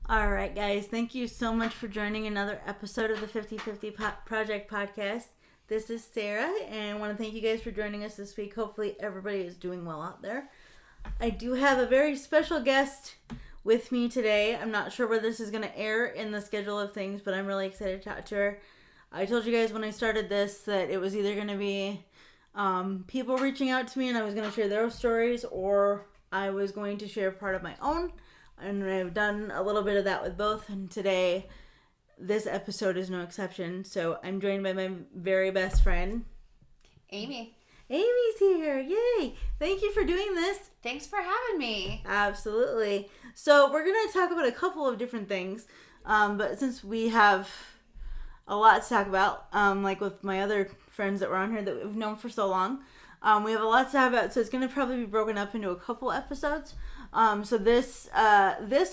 All right, guys. Thank you so much for joining another episode of the 50/50 Project Podcast. This is Sarah, and I want to thank you guys for joining us this week. Hopefully, everybody is doing well out there. I do have a very special guest with me today. I'm not sure where this is going to air in the schedule of things, but I'm really excited to talk to her. I told you guys when I started this that it was either going to be people reaching out to me and I was going to share their stories, or I was going to share part of my own. And I've done a little bit of that with both. And today, this episode is no exception. So I'm joined by my very best friend, Amy. Amy's here. Yay. Thank you for doing this. Thanks for having me. Absolutely. So we're going to talk about a couple of different things. But since we have a lot to talk about, like with my other friends that were on here that we've known for so long, we have a lot to talk about. So it's going to probably be broken up into a couple episodes. So this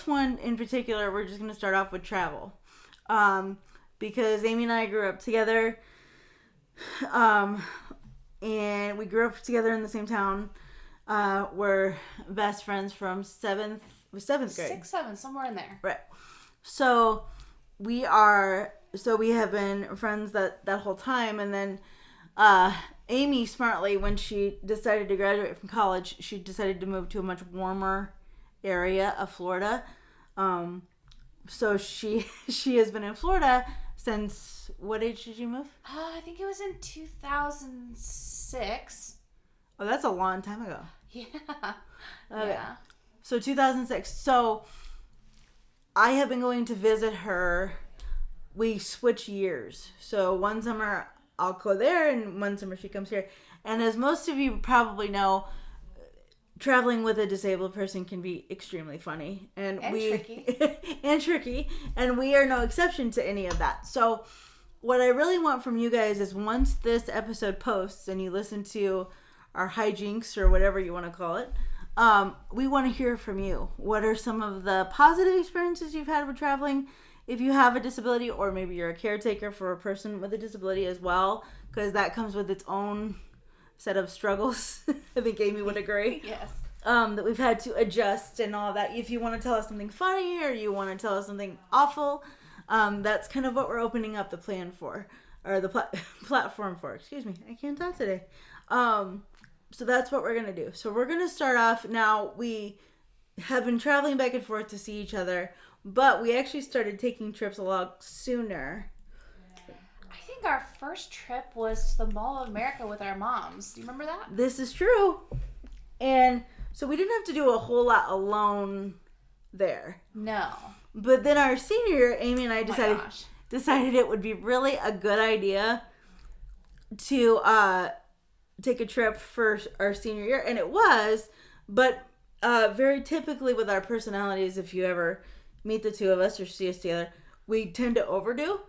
one in particular, we're just going to start off with travel. Because Amy and I grew up together. And we grew up together in the same town. We're best friends from seventh grade. 6, 7, somewhere in there. Right. So we have been friends that whole time. And then, Amy, smartly, when she decided to graduate from college, she decided to move to a much warmer area of Florida. So she has been in Florida since, what age did you move? I think it was in 2006. Oh, that's a long time ago. Yeah. Okay. Yeah. So 2006. So I have been going to visit her. We switch years. So one summer I'll go there, and one summer she comes here. And as most of you probably know, traveling with a disabled person can be extremely funny. And tricky. And tricky. And we are no exception to any of that. So what I really want from you guys is once this episode posts and you listen to our hijinks or whatever you want to call it, we want to hear from you. What are some of the positive experiences you've had with traveling? If you have a disability, or maybe you're a caretaker for a person with a disability as well, because that comes with its own set of struggles. I think Amy would agree. Yes. That we've had to adjust and all that. If you want to tell us something funny or you want to tell us something awful, that's kind of what we're opening up the plan for, or the platform for. Excuse me, I can't talk today. So that's what we're going to do. So we're going to start off. Now, we have been traveling back and forth to see each other, but we actually started taking trips a lot sooner. I think our first trip was to the Mall of America with our moms. Do you remember that? This is true. And so we didn't have to do a whole lot alone there. No. But then our senior year, Amy and I decided it would be really a good idea to take a trip for our senior year. And it was, but very typically with our personalities, if you ever meet the two of us or see us together, we tend to overdo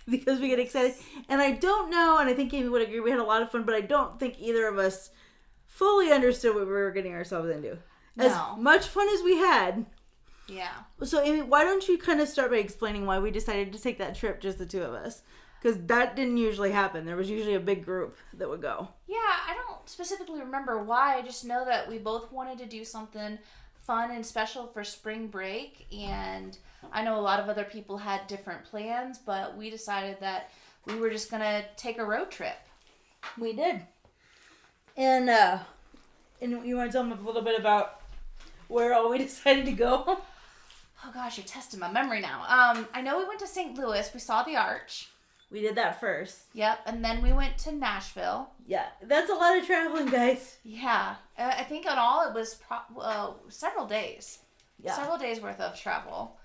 because we get excited. And I don't know, and I think Amy would agree, we had a lot of fun, but I don't think either of us fully understood what we were getting ourselves into. As much fun as we had. Yeah. So Amy, why don't you kind of start by explaining why we decided to take that trip, just the two of us? Because that didn't usually happen. There was usually a big group that would go. Yeah, I don't specifically remember why. I just know that we both wanted to do something fun and special for spring break, and I know a lot of other people had different plans, but we decided that we were just going to take a road trip. We did. And you want to tell them a little bit about where all we decided to go? Oh gosh, you're testing my memory now. I know we went to St. Louis. We saw the Arch. We did that first. Yep, and then we went to Nashville. Yeah, that's a lot of traveling, guys. Yeah, I think in all it was several days. Yeah. Several days worth of travel.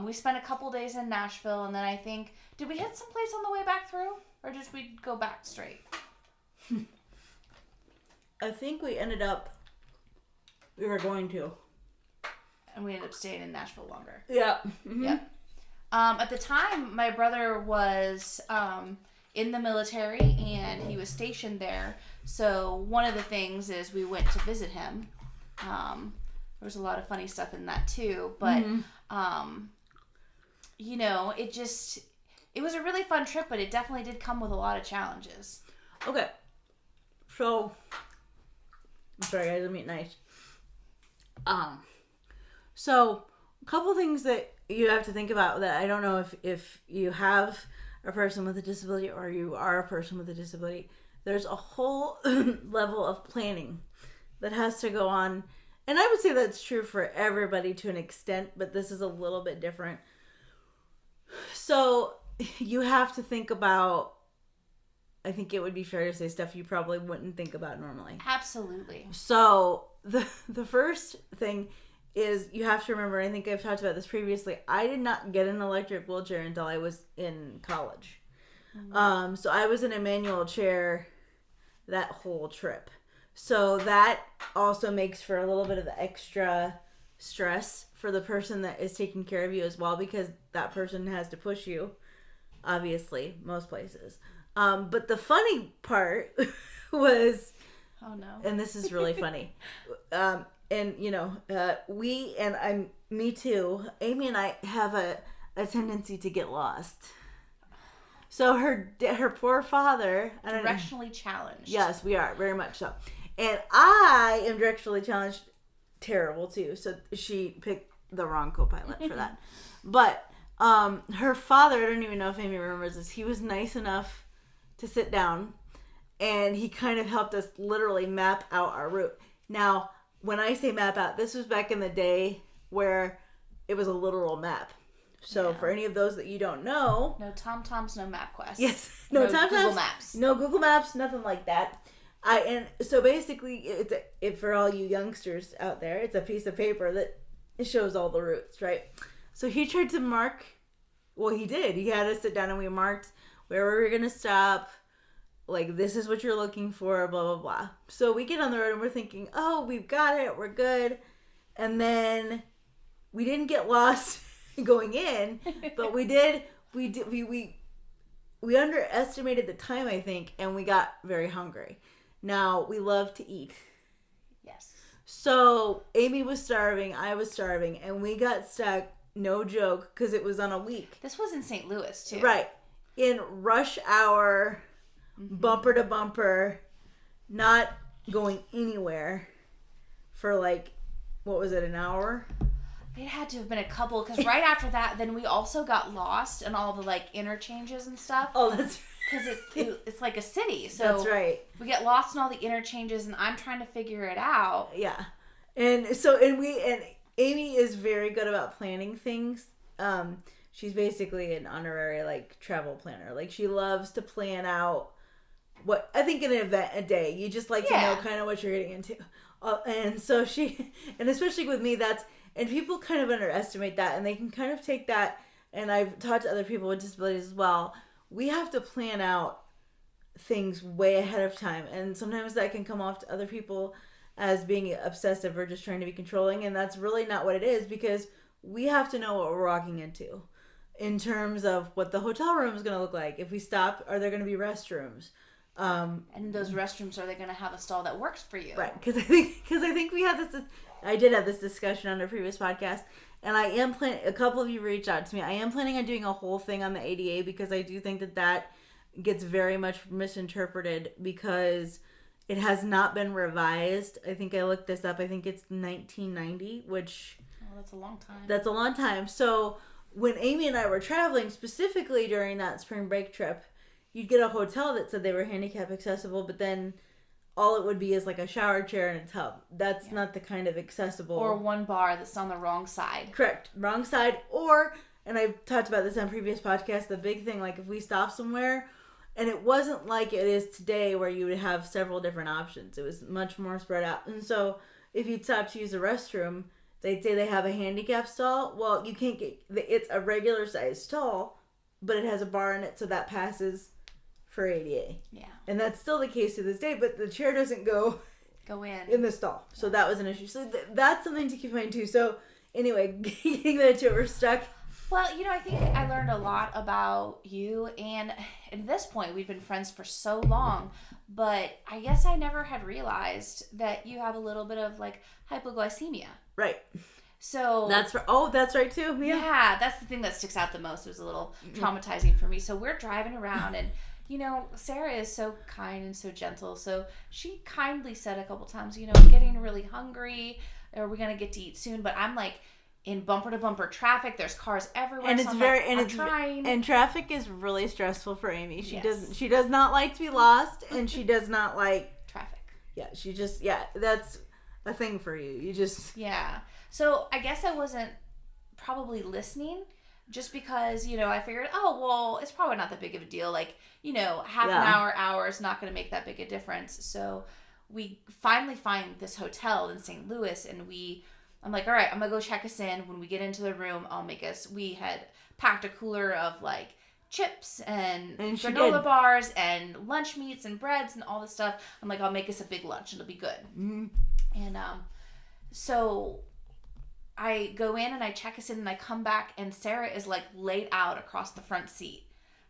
We spent a couple days in Nashville, and then I think, did we hit someplace on the way back through? Or did we go back straight? I think we were going to. And we ended up staying in Nashville longer. Yeah. Mm-hmm. Yep. At the time, my brother was in the military, and he was stationed there. So one of the things is we went to visit him. There was a lot of funny stuff in that too. But, you know, it was a really fun trip, but it definitely did come with a lot of challenges. Okay. So, I'm sorry guys, I'm eating ice. So, a couple things that you have to think about that. I don't know if you have a person with a disability or you are a person with a disability. There's a whole level of planning that has to go on. And I would say that's true for everybody to an extent, but this is a little bit different. So you have to think about, I think it would be fair to say, stuff you probably wouldn't think about normally. Absolutely. So the first thing is you have to remember, I think I've talked about this previously, I did not get an electric wheelchair until I was in college. Mm-hmm. So I was in a manual chair that whole trip. So that also makes for a little bit of extra stress for the person that is taking care of you as well, because that person has to push you, obviously, most places. But the funny part was, oh no, and this is really funny, and me too, Amy and I have a tendency to get lost. So her poor father, directionally challenged. Yes, we are, very much so. And I am directionally challenged, terrible too. So she picked the wrong co-pilot for that. But her father, I don't even know if Amy remembers this, he was nice enough to sit down, and he kind of helped us literally map out our route. Now, when I say map out, this was back in the day where it was a literal map. So for any of those that you don't know, no TomToms, no MapQuest. Yes, no TomToms, Google Maps, no Google Maps, nothing like that. And so basically, for all you youngsters out there, it's a piece of paper that shows all the routes, right? So he tried to mark. Well, he did. He had us sit down and we marked where we were gonna stop. Like, this is what you're looking for, blah blah blah. So we get on the road and we're thinking, oh, we've got it, we're good. And then we didn't get lost going in, but we underestimated the time, I think, and we got very hungry. Now, we love to eat. Yes. So Amy was starving, I was starving, and we got stuck, no joke, because it was on a week. This was in St. Louis too. Right. In rush hour, bumper to bumper, not going anywhere for what was it, an hour? It had to have been a couple, because right after that, then we also got lost in all the interchanges and stuff. Oh, that's because it's like a city, so that's right. We get lost in all the interchanges, and I'm trying to figure it out. Yeah, and Amy is very good about planning things. She's basically an honorary travel planner. She loves to plan out what I think an event a day. You just like to know kind of what you're getting into, and so and especially with me, and people kind of underestimate that, and they can kind of take that. And I've talked to other people with disabilities as well. We have to plan out things way ahead of time, and sometimes that can come off to other people as being obsessive or just trying to be controlling, and that's really not what it is, because we have to know what we're walking into in terms of what the hotel room is going to look like. If we stop, are there going to be restrooms? And those restrooms, are they going to have a stall that works for you? Right, because I think we had this. I did have this discussion on a previous podcast, and I am planning. A couple of you reached out to me. I am planning on doing a whole thing on the ADA, because I do think that gets very much misinterpreted, because it has not been revised. I think I looked this up. I think it's 1990, which... Oh, that's a long time. That's a long time. So when Amy and I were traveling, specifically during that spring break trip, you'd get a hotel that said they were handicap accessible, but then all it would be is a shower chair and a tub. That's not the kind of accessible... Or one bar that's on the wrong side. Correct. Wrong side. Or, and I've talked about this on previous podcasts, the big thing, if we stop somewhere, and it wasn't like it is today where you would have several different options. It was much more spread out. And so if you'd stop to use a restroom, they'd say they have a handicap stall. Well, you can't get... It's a regular sized stall, but it has a bar in it, so that passes for ADA. Yeah. And that's still the case to this day, but the chair doesn't go in the stall. So that was an issue. So that's something to keep in mind too. So anyway, getting that to it, we're stuck. Well, I think I learned a lot about you, and at this point, we've been friends for so long, but I guess I never had realized that you have a little bit of hypoglycemia. Right. So that's right too. Yeah, that's the thing that sticks out the most. It was a little traumatizing for me. So we're driving around, and Sarah is so kind and so gentle. So she kindly said a couple times, getting really hungry. Are we going to get to eat soon? But I'm in bumper to bumper traffic. There's cars everywhere. And so it's I'm very like, and I'm it's trying. and traffic is really stressful for Amy. Yes. She does not like to be lost, and she does not like traffic. Yeah, that's a thing for you. You just Yeah. So I guess I wasn't probably listening just because, I figured, oh, well, it's probably not that big of a deal. Like, half an hour is not going to make that big a difference. So we finally find this hotel in St. Louis, and I'm like, all right, I'm going to go check us in. When we get into the room, we had packed a cooler of like chips and granola bars and lunch meats and breads and all this stuff. I'm like, I'll make us a big lunch. It'll be good. Mm-hmm. And so I go in and I check us in, and I come back, and Sarah is like laid out across the front seat.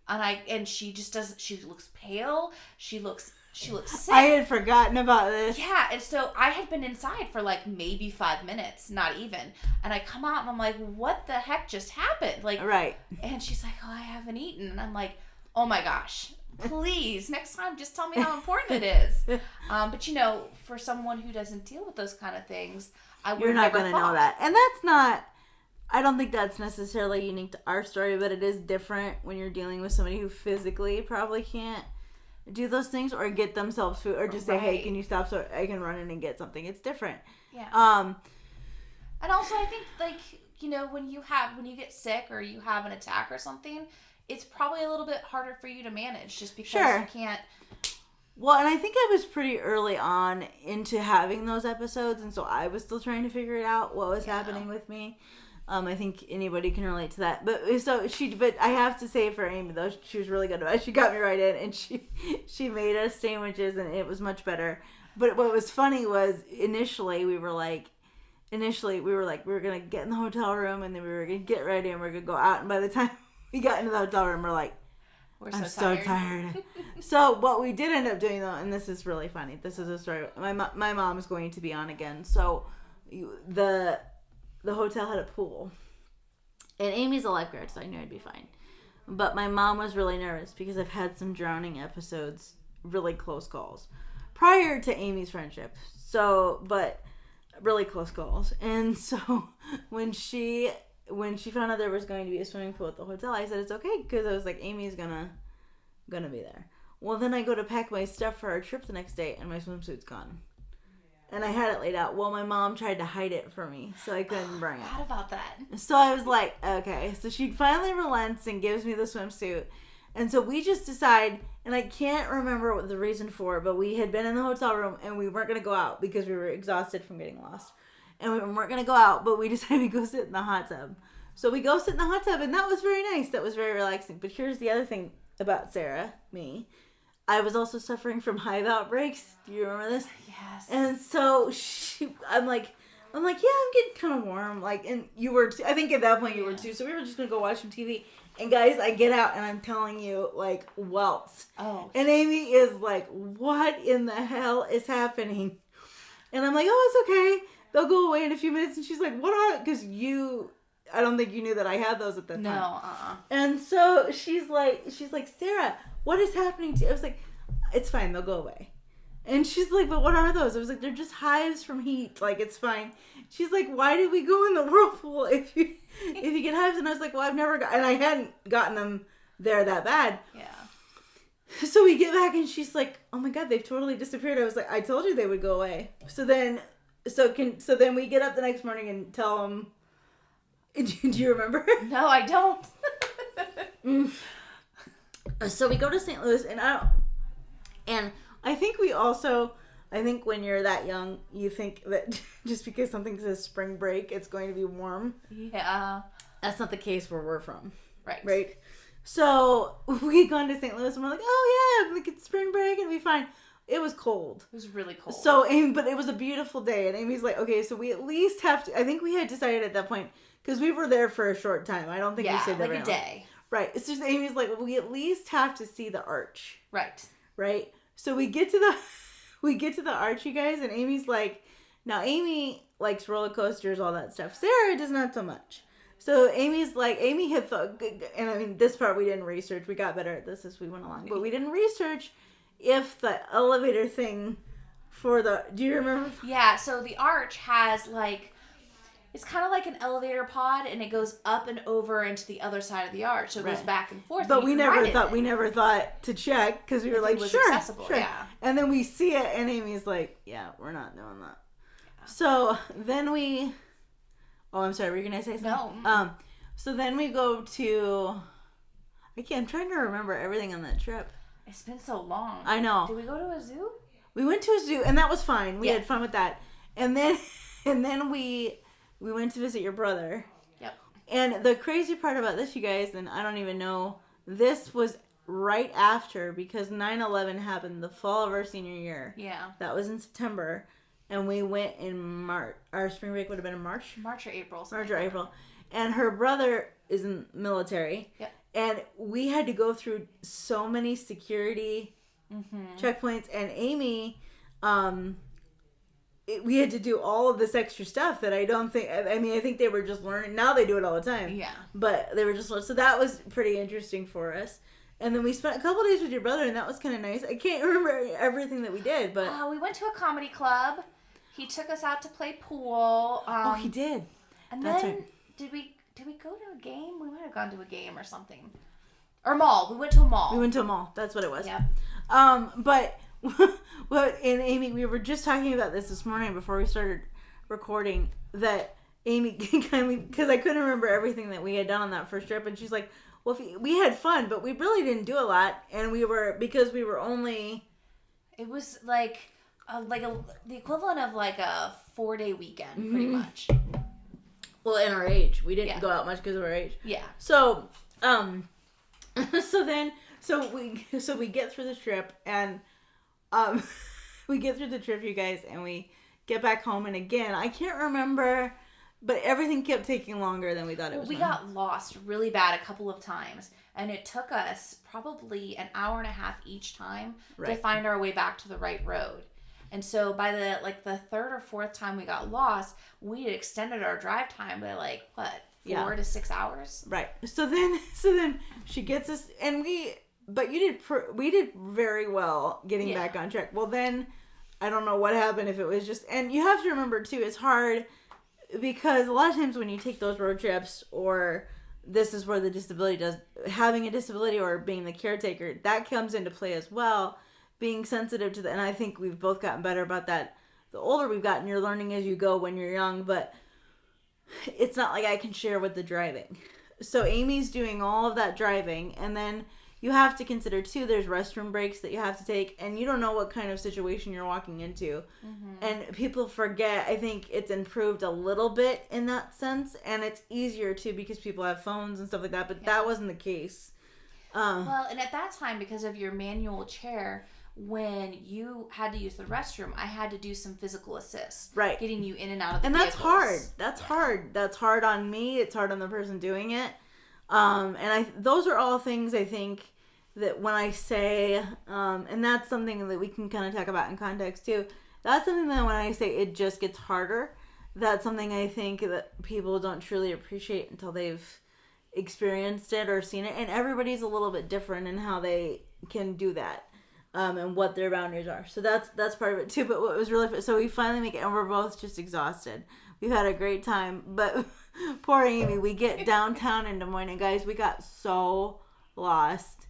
And she just she looks pale. She looks sick. I had forgotten about this. Yeah, and so I had been inside for like maybe 5 minutes, not even. And I come out and I'm like, what the heck just happened? Like, right. And she's like, oh, I haven't eaten. And I'm like, oh my gosh, please, next time just tell me how important it is. But for someone who doesn't deal with those kind of things, you're not going to know that. And that's not, I don't think that's necessarily unique to our story, but it is different when you're dealing with somebody who physically probably can't do those things or get themselves food or just say, hey, can you stop so I can run in and get something. It's different. Yeah. And also I think when you get sick or you have an attack or something, it's probably a little bit harder for you to manage just because you can't. Well, and I think I was pretty early on into having those episodes, and so I was still trying to figure out what was happening with me. I think anybody can relate to that. But I have to say for Amy though, she was really good about it. She got me right in, and she made us sandwiches, and it was much better. But what was funny was initially we were like we were gonna get in the hotel room, and then we were gonna get ready, and we were gonna go out. And by the time we got into the hotel room, we're like, I'm so tired. So what we did end up doing though, and this is really funny. This is a story. My mom is going to be on again. So the hotel had a pool, and Amy's a lifeguard, so I knew I'd be fine. But my mom was really nervous because I've had some drowning episodes, really close calls, prior to Amy's friendship. So, but really close calls. And so when she found out there was going to be a swimming pool at the hotel, I said it's okay because I was like, Amy's gonna be there. Well, then I go to pack my stuff for our trip the next day, and my swimsuit's gone. And I had it laid out. Well, my mom tried to hide it from me, so I couldn't bring it. I forgot about that. So I was like, okay. So she finally relents and gives me the swimsuit. And so we just decide, and I can't remember what the reason for, but we had been in the hotel room, and we weren't going to go out because we were exhausted from getting lost. And we weren't going to go out, but we decided to go sit in the hot tub. So we go sit in the hot tub, and that was very nice. That was very relaxing. But here's the other thing about Sarah, me. I was also suffering from hive outbreaks. Do you remember this? Yes. And so I'm like, yeah, I'm getting kind of warm. Like, and you were too. I think at that point you were too. So we were just going to go watch some TV. And guys, I get out and I'm telling you, like, welts. Oh. And Amy is like, what in the hell is happening? And I'm like, oh, it's okay. They'll go away in a few minutes. And she's like, what are, because I don't think you knew that I had those at the time. No, And so she's like, Sarah, what is happening to you? I was like, it's fine. They'll go away. And she's like, but what are those? I was like, they're just hives from heat. Like, it's fine. She's like, why did we go in the whirlpool if you get hives? And I was like, well, and I hadn't gotten them there that bad. Yeah. So we get back and she's like, oh my God, they've totally disappeared. I was like, I told you they would go away. So then we get up the next morning and tell them. Do you remember? No, I don't. So we go to St. Louis, and I think when you're that young, you think that just because something says spring break, it's going to be warm. Yeah. That's not the case where we're from. Right. So we gone to St. Louis, and we're like, oh yeah, like it's spring break, it'll be fine. It was cold. It was really cold. So, but it was a beautiful day, and Amy's like, okay, so we at least have to, I think we had decided at that point, because we were there for a short time. I don't think we stayed there like a day. Right. It's just Amy's like, well, we at least have to see the arch. Right. So we get to the arch, you guys, and Amy's like, now Amy likes roller coasters, all that stuff. Sarah does not so much. So Amy's like, Amy had thought, and I mean, this part we didn't research. We got better at this as we went along, but we didn't research if the elevator thing do you remember? Yeah. So the arch has like, It's kind of like an elevator pod, and it goes up and over into the other side of the arch. So it goes back and forth. But we never thought to check because we were like, sure. Yeah. And then we see it, and Amy's like, yeah, we're not doing that. Yeah. So then I'm sorry, were you gonna say something? No. So then we go to. I'm trying to remember everything on that trip. It's been so long. I know. Did we go to a zoo? We went to a zoo, and that was fine. We had fun with that. And then we went to visit your brother. Yep. And the crazy part about this, you guys, and I don't even know, this was right after, because 9/11 happened the fall of our senior year. Yeah. That was in September. And we went in March. Our spring break would have been in March? March or April. And her brother is in the military. Yep. And we had to go through so many security checkpoints. And Amy, we had to do all of this extra stuff that I think they were just learning. Now they do it all the time. Yeah. But they were just learning. So that was pretty interesting for us. And then we spent a couple days with your brother, and that was kind of nice. I can't remember everything that we did, but... we went to a comedy club. He took us out to play pool. He did. And that's then, right. Did we go to a game? We might have gone to a game or something. Or mall. We went to a mall. That's what it was. Yep. But... Well, and Amy, we were just talking about this morning before we started recording, that Amy kindly, because I couldn't remember everything that we had done on that first trip, and she's like, well, we had fun, but we really didn't do a lot, and because we were only... It was like the equivalent of like a 4-day weekend, pretty much. Well, in our age. We didn't go out much because of our age. Yeah. So, so we get through the trip, and... we get through the trip, you guys, and we get back home, and again, I can't remember, but everything kept taking longer than we thought it was. We got lost really bad a couple of times, and it took us probably an hour and a half each time to find our way back to the right road. And so by the third or fourth time we got lost, we had extended our drive time by 4 to 6 hours. Right. So then she gets us, and But we did very well getting back on track. Well, then, I don't know what happened, if it was just... And you have to remember, too, it's hard because a lot of times when you take those road trips, or this is where the disability does... Having a disability or being the caretaker, that comes into play as well. Being sensitive to and I think we've both gotten better about that. The older we've gotten, you're learning as you go when you're young, but it's not like I can share with the driving. So Amy's doing all of that driving, and then... You have to consider, too, there's restroom breaks that you have to take, and you don't know what kind of situation you're walking into. Mm-hmm. And people forget, I think it's improved a little bit in that sense, and it's easier, too, because people have phones and stuff like that, but that wasn't the case. Well, and at that time, because of your manual chair, when you had to use the restroom, I had to do some physical assist. Right. Getting you in and out of the vehicles. That's hard. That's hard. That's hard on me. It's hard on the person doing it. And those are all things, I think, that when I say, and that's something that we can kind of talk about in context too, that's something that when I say it just gets harder, that's something I think that people don't truly appreciate until they've experienced it or seen it, and everybody's a little bit different in how they can do that, and what their boundaries are. So that's part of it too, but what was really fun, so we finally make it, and we're both just exhausted. We've had a great time, but poor Amy, we get downtown in Des Moines, and guys, we got so lost.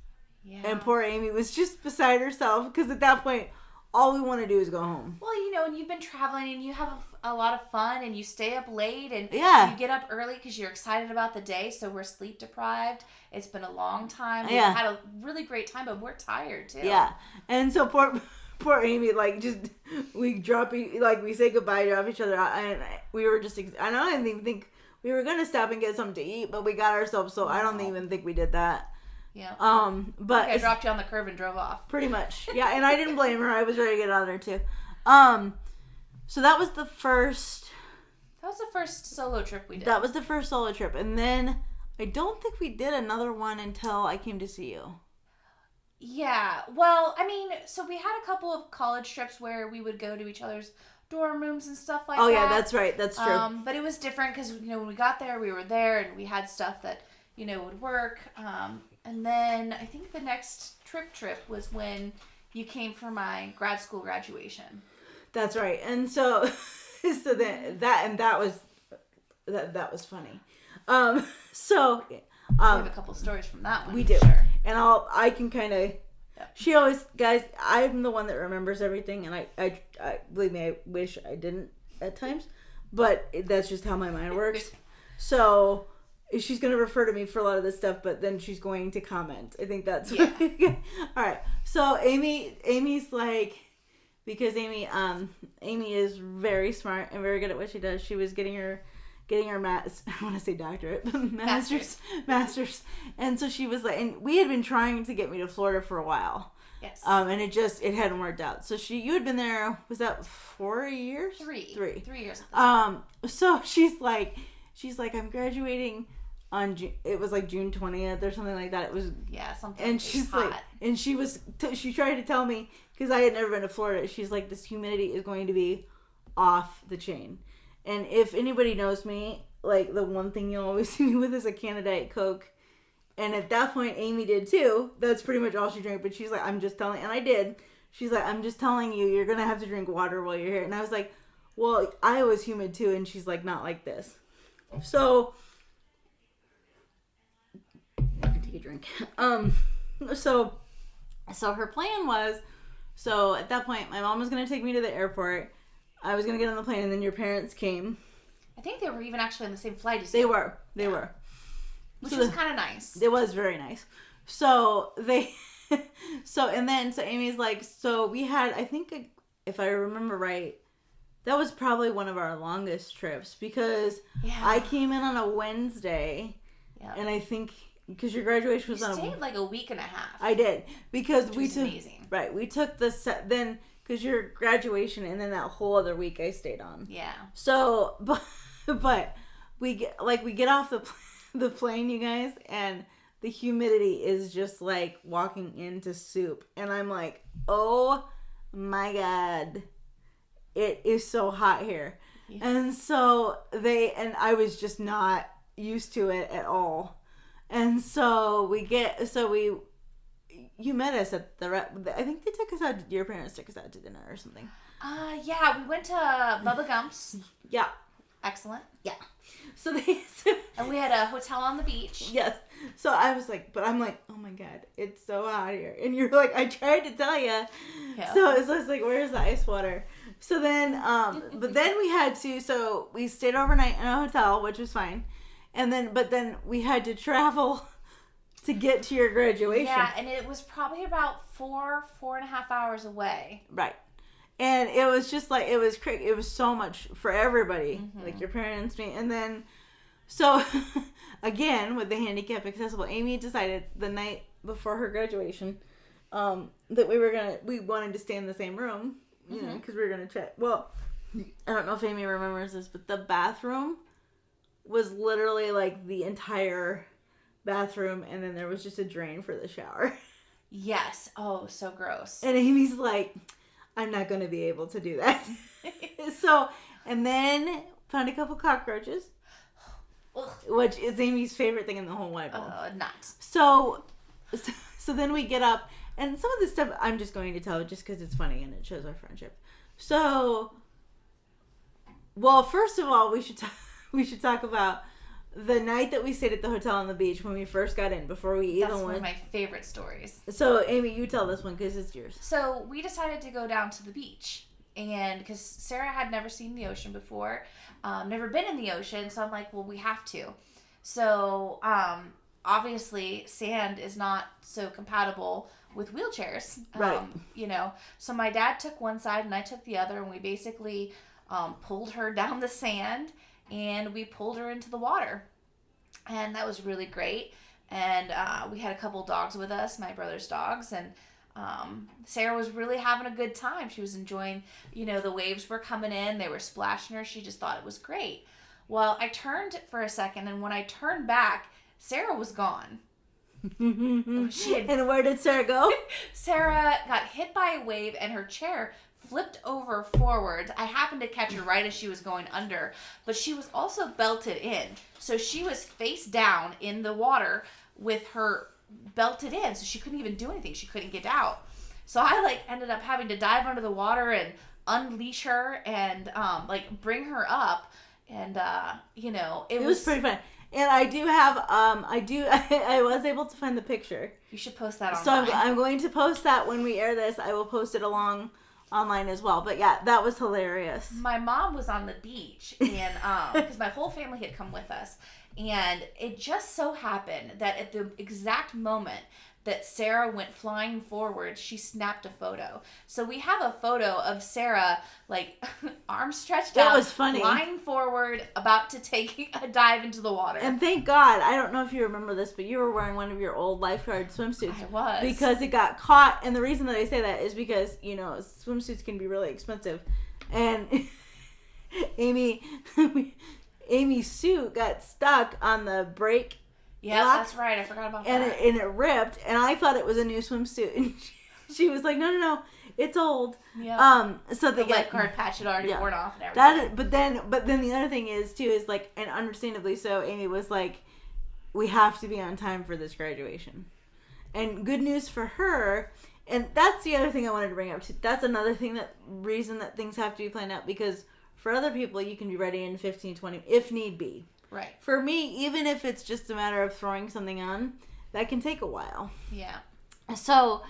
Yeah. And poor Amy was just beside herself because at that point, all we want to do is go home. Well, and you've been traveling and you have a lot of fun and you stay up late and you get up early because you're excited about the day. So we're sleep deprived. It's been a long time. We've had a really great time, but we're tired too. Yeah. And so poor Amy, we drop, we say goodbye, drop each other out, and we were just, I don't even think we were going to stop and get something to eat, but we got ourselves, so I don't even think we did that. Yeah. But I dropped you on the curb and drove off. Pretty much. Yeah, and I didn't blame her. I was ready to get out of there too. So that was the first. That was the first solo trip we did. That was the first solo trip, and then I don't think we did another one until I came to see you. Yeah. Well, so we had a couple of college trips where we would go to each other's dorm rooms and stuff like that. Oh yeah, that's right. That's true. But it was different because when we got there, we were there and we had stuff that would work. And then I think the next trip was when you came for my grad school graduation. That's right. And so then that was that was funny. So we have a couple stories from that one. We do. Sure. And I can kind of, she always, guys, I'm the one that remembers everything, and I believe me, I wish I didn't at times, but that's just how my mind works. So she's going to refer to me for a lot of this stuff, but then she's going to comment. I think that's all right. So Amy's like, because Amy is very smart and very good at what she does. She was getting her I want to say doctorate, but master's. And so she was like, and we had been trying to get me to Florida for a while. Yes. And it hadn't worked out. So you had been there, was that 4 years? 3 years. So she's like, I'm graduating on it was like June 20th or something like that. It was something. And she's hot. Like, and she tried to tell me, because I had never been to Florida. She's like, this humidity is going to be off the chain. And if anybody knows me, like, the one thing you'll always see me with is a can of Diet Coke. And at that point, Amy did too. That's pretty much all she drank. But she's like, I'm just telling, and I did. She's like, I'm just telling you, you're going to have to drink water while you're here. And I was like, well, Iowa's humid too. And she's like, not like this. So, I can take a drink. So her plan was, so at that point, my mom was going to take me to the airport. I was going to get on the plane, and then your parents came. I think they were even actually on the same flight as you. They were. were. Which was kind of nice. It was very nice. So Amy's like, so we had, I think, if I remember right, that was probably one of our longest trips, because I came in on a Wednesday, and I think, because your graduation was you stayed like a week and a half. I did, because we took, amazing. Right, we took then, because your graduation, and then that whole other week I stayed on. Yeah. So, but we get off the plane, you guys, and the humidity is just like walking into soup, and I'm like, oh my God, it is so hot here. Yeah. And so I was just not used to it at all. And so you met us at I think they took us out, your parents took us out to dinner or something. Yeah, we went to Bubba Gump's. Yeah. Excellent. Yeah. And we had a hotel on the beach. Yes. So I was like, I'm like, oh my God, it's so hot here. And you're like, I tried to tell you. Yeah. So I was like, where's the ice water? So then, but then we stayed overnight in a hotel, which was fine. But then we had to travel to get to your graduation. Yeah, and it was probably about 4.5 hours away. Right. And it was just like, it was crazy. It was so much for everybody, like your parents, me. And then, so again, with the handicap accessible, Amy decided the night before her graduation that we wanted to stay in the same room, you know, because we were going to check. Well, I don't know if Amy remembers this, but the bathroom was literally like the entire bathroom, and then there was just a drain for the shower. Yes. Oh, so gross. And Amy's like, I'm not going to be able to do that. So, and then found a couple cockroaches, which is Amy's favorite thing in the whole wide world. Nuts. So then we get up, and some of this stuff I'm just going to tell just because it's funny and it shows our friendship. So, well, first of all, we should talk about the night that we stayed at the hotel on the beach when we first got in, before we even went. That's one of my favorite stories. So, Amy, you tell this one because it's yours. So, we decided to go down to the beach. And because Sarah had never seen the ocean before, never been in the ocean. So, I'm like, well, we have to. So, obviously, sand is not so compatible with wheelchairs. Right. You know, so my dad took one side and I took the other. And we basically pulled her down the sand. And we pulled her into the water. And that was really great. And we had a couple dogs with us, my brother's dogs. And Sarah was really having a good time. She was enjoying, you know, the waves were coming in. They were splashing her. She just thought it was great. Well, I turned for a second. And when I turned back, Sarah was gone. And where did Sarah go? Sarah got hit by a wave and her chair flipped over forward. I happened to catch her right as she was going under, but she was also belted in. So she was face down in the water with her belted in, so she couldn't even do anything. She couldn't get out. So I ended up having to dive under the water and unleash her and bring her up. And, you know, it was pretty fun. And I do have, I was able to find the picture. You should post that online. So I'm going to post that when we air this. I will post it online as well. But yeah, that was hilarious. My mom was on the beach, and because my whole family had come with us. And it just so happened that at the exact moment that Sarah went flying forward, she snapped a photo. So we have a photo of Sarah, like, arms stretched out. It was funny. Flying forward, about to take a dive into the water. And thank God, I don't know if you remember this, but you were wearing one of your old lifeguard swimsuits. I was. Because it got caught. And the reason that I say that is because, you know, swimsuits can be really expensive. And Amy's suit got stuck on the brake. Yeah, that's right. I forgot about that. And it ripped, and I thought it was a new swimsuit. And she was like, "No, it's old." Yeah. So the lifeguard patch had already worn off and everything. But then the other thing is too is like, and understandably so, Amy was like, "We have to be on time for this graduation," and good news for her. And that's the other thing I wanted to bring up too. That's another reason that things have to be planned out, because for other people, you can be ready in 15, 20, if need be. Right. For me, even if it's just a matter of throwing something on, that can take a while. Yeah. So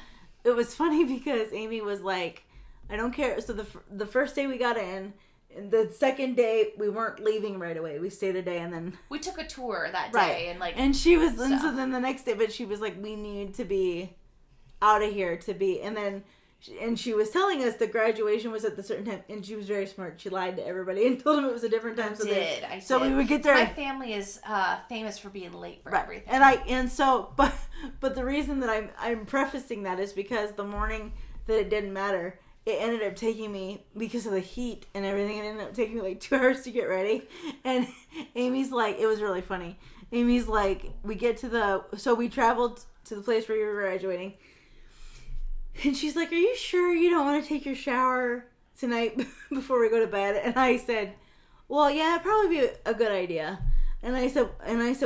it was funny because Amy was like, I don't care. So the first day we got in, and the second day we weren't leaving right away. We stayed a day and then... We took a tour that day. Right. And she was... And so then the next day, but she was like, we need to be out of here to be... And then... And she was telling us the graduation was at the certain time, and she was very smart. She lied to everybody and told them it was a different time. I did. We would get there. My family is famous for being late for everything. But the reason that I'm prefacing that is because the morning that it didn't matter, it ended up taking me, because of the heat and everything, it ended up taking me like 2 hours to get ready. And Amy's like, it was really funny. Amy's like, we traveled to the place where you were graduating. And she's like, are you sure you don't want to take your shower tonight before we go to bed? And I said, well, yeah, it'd probably be a good idea. And I said,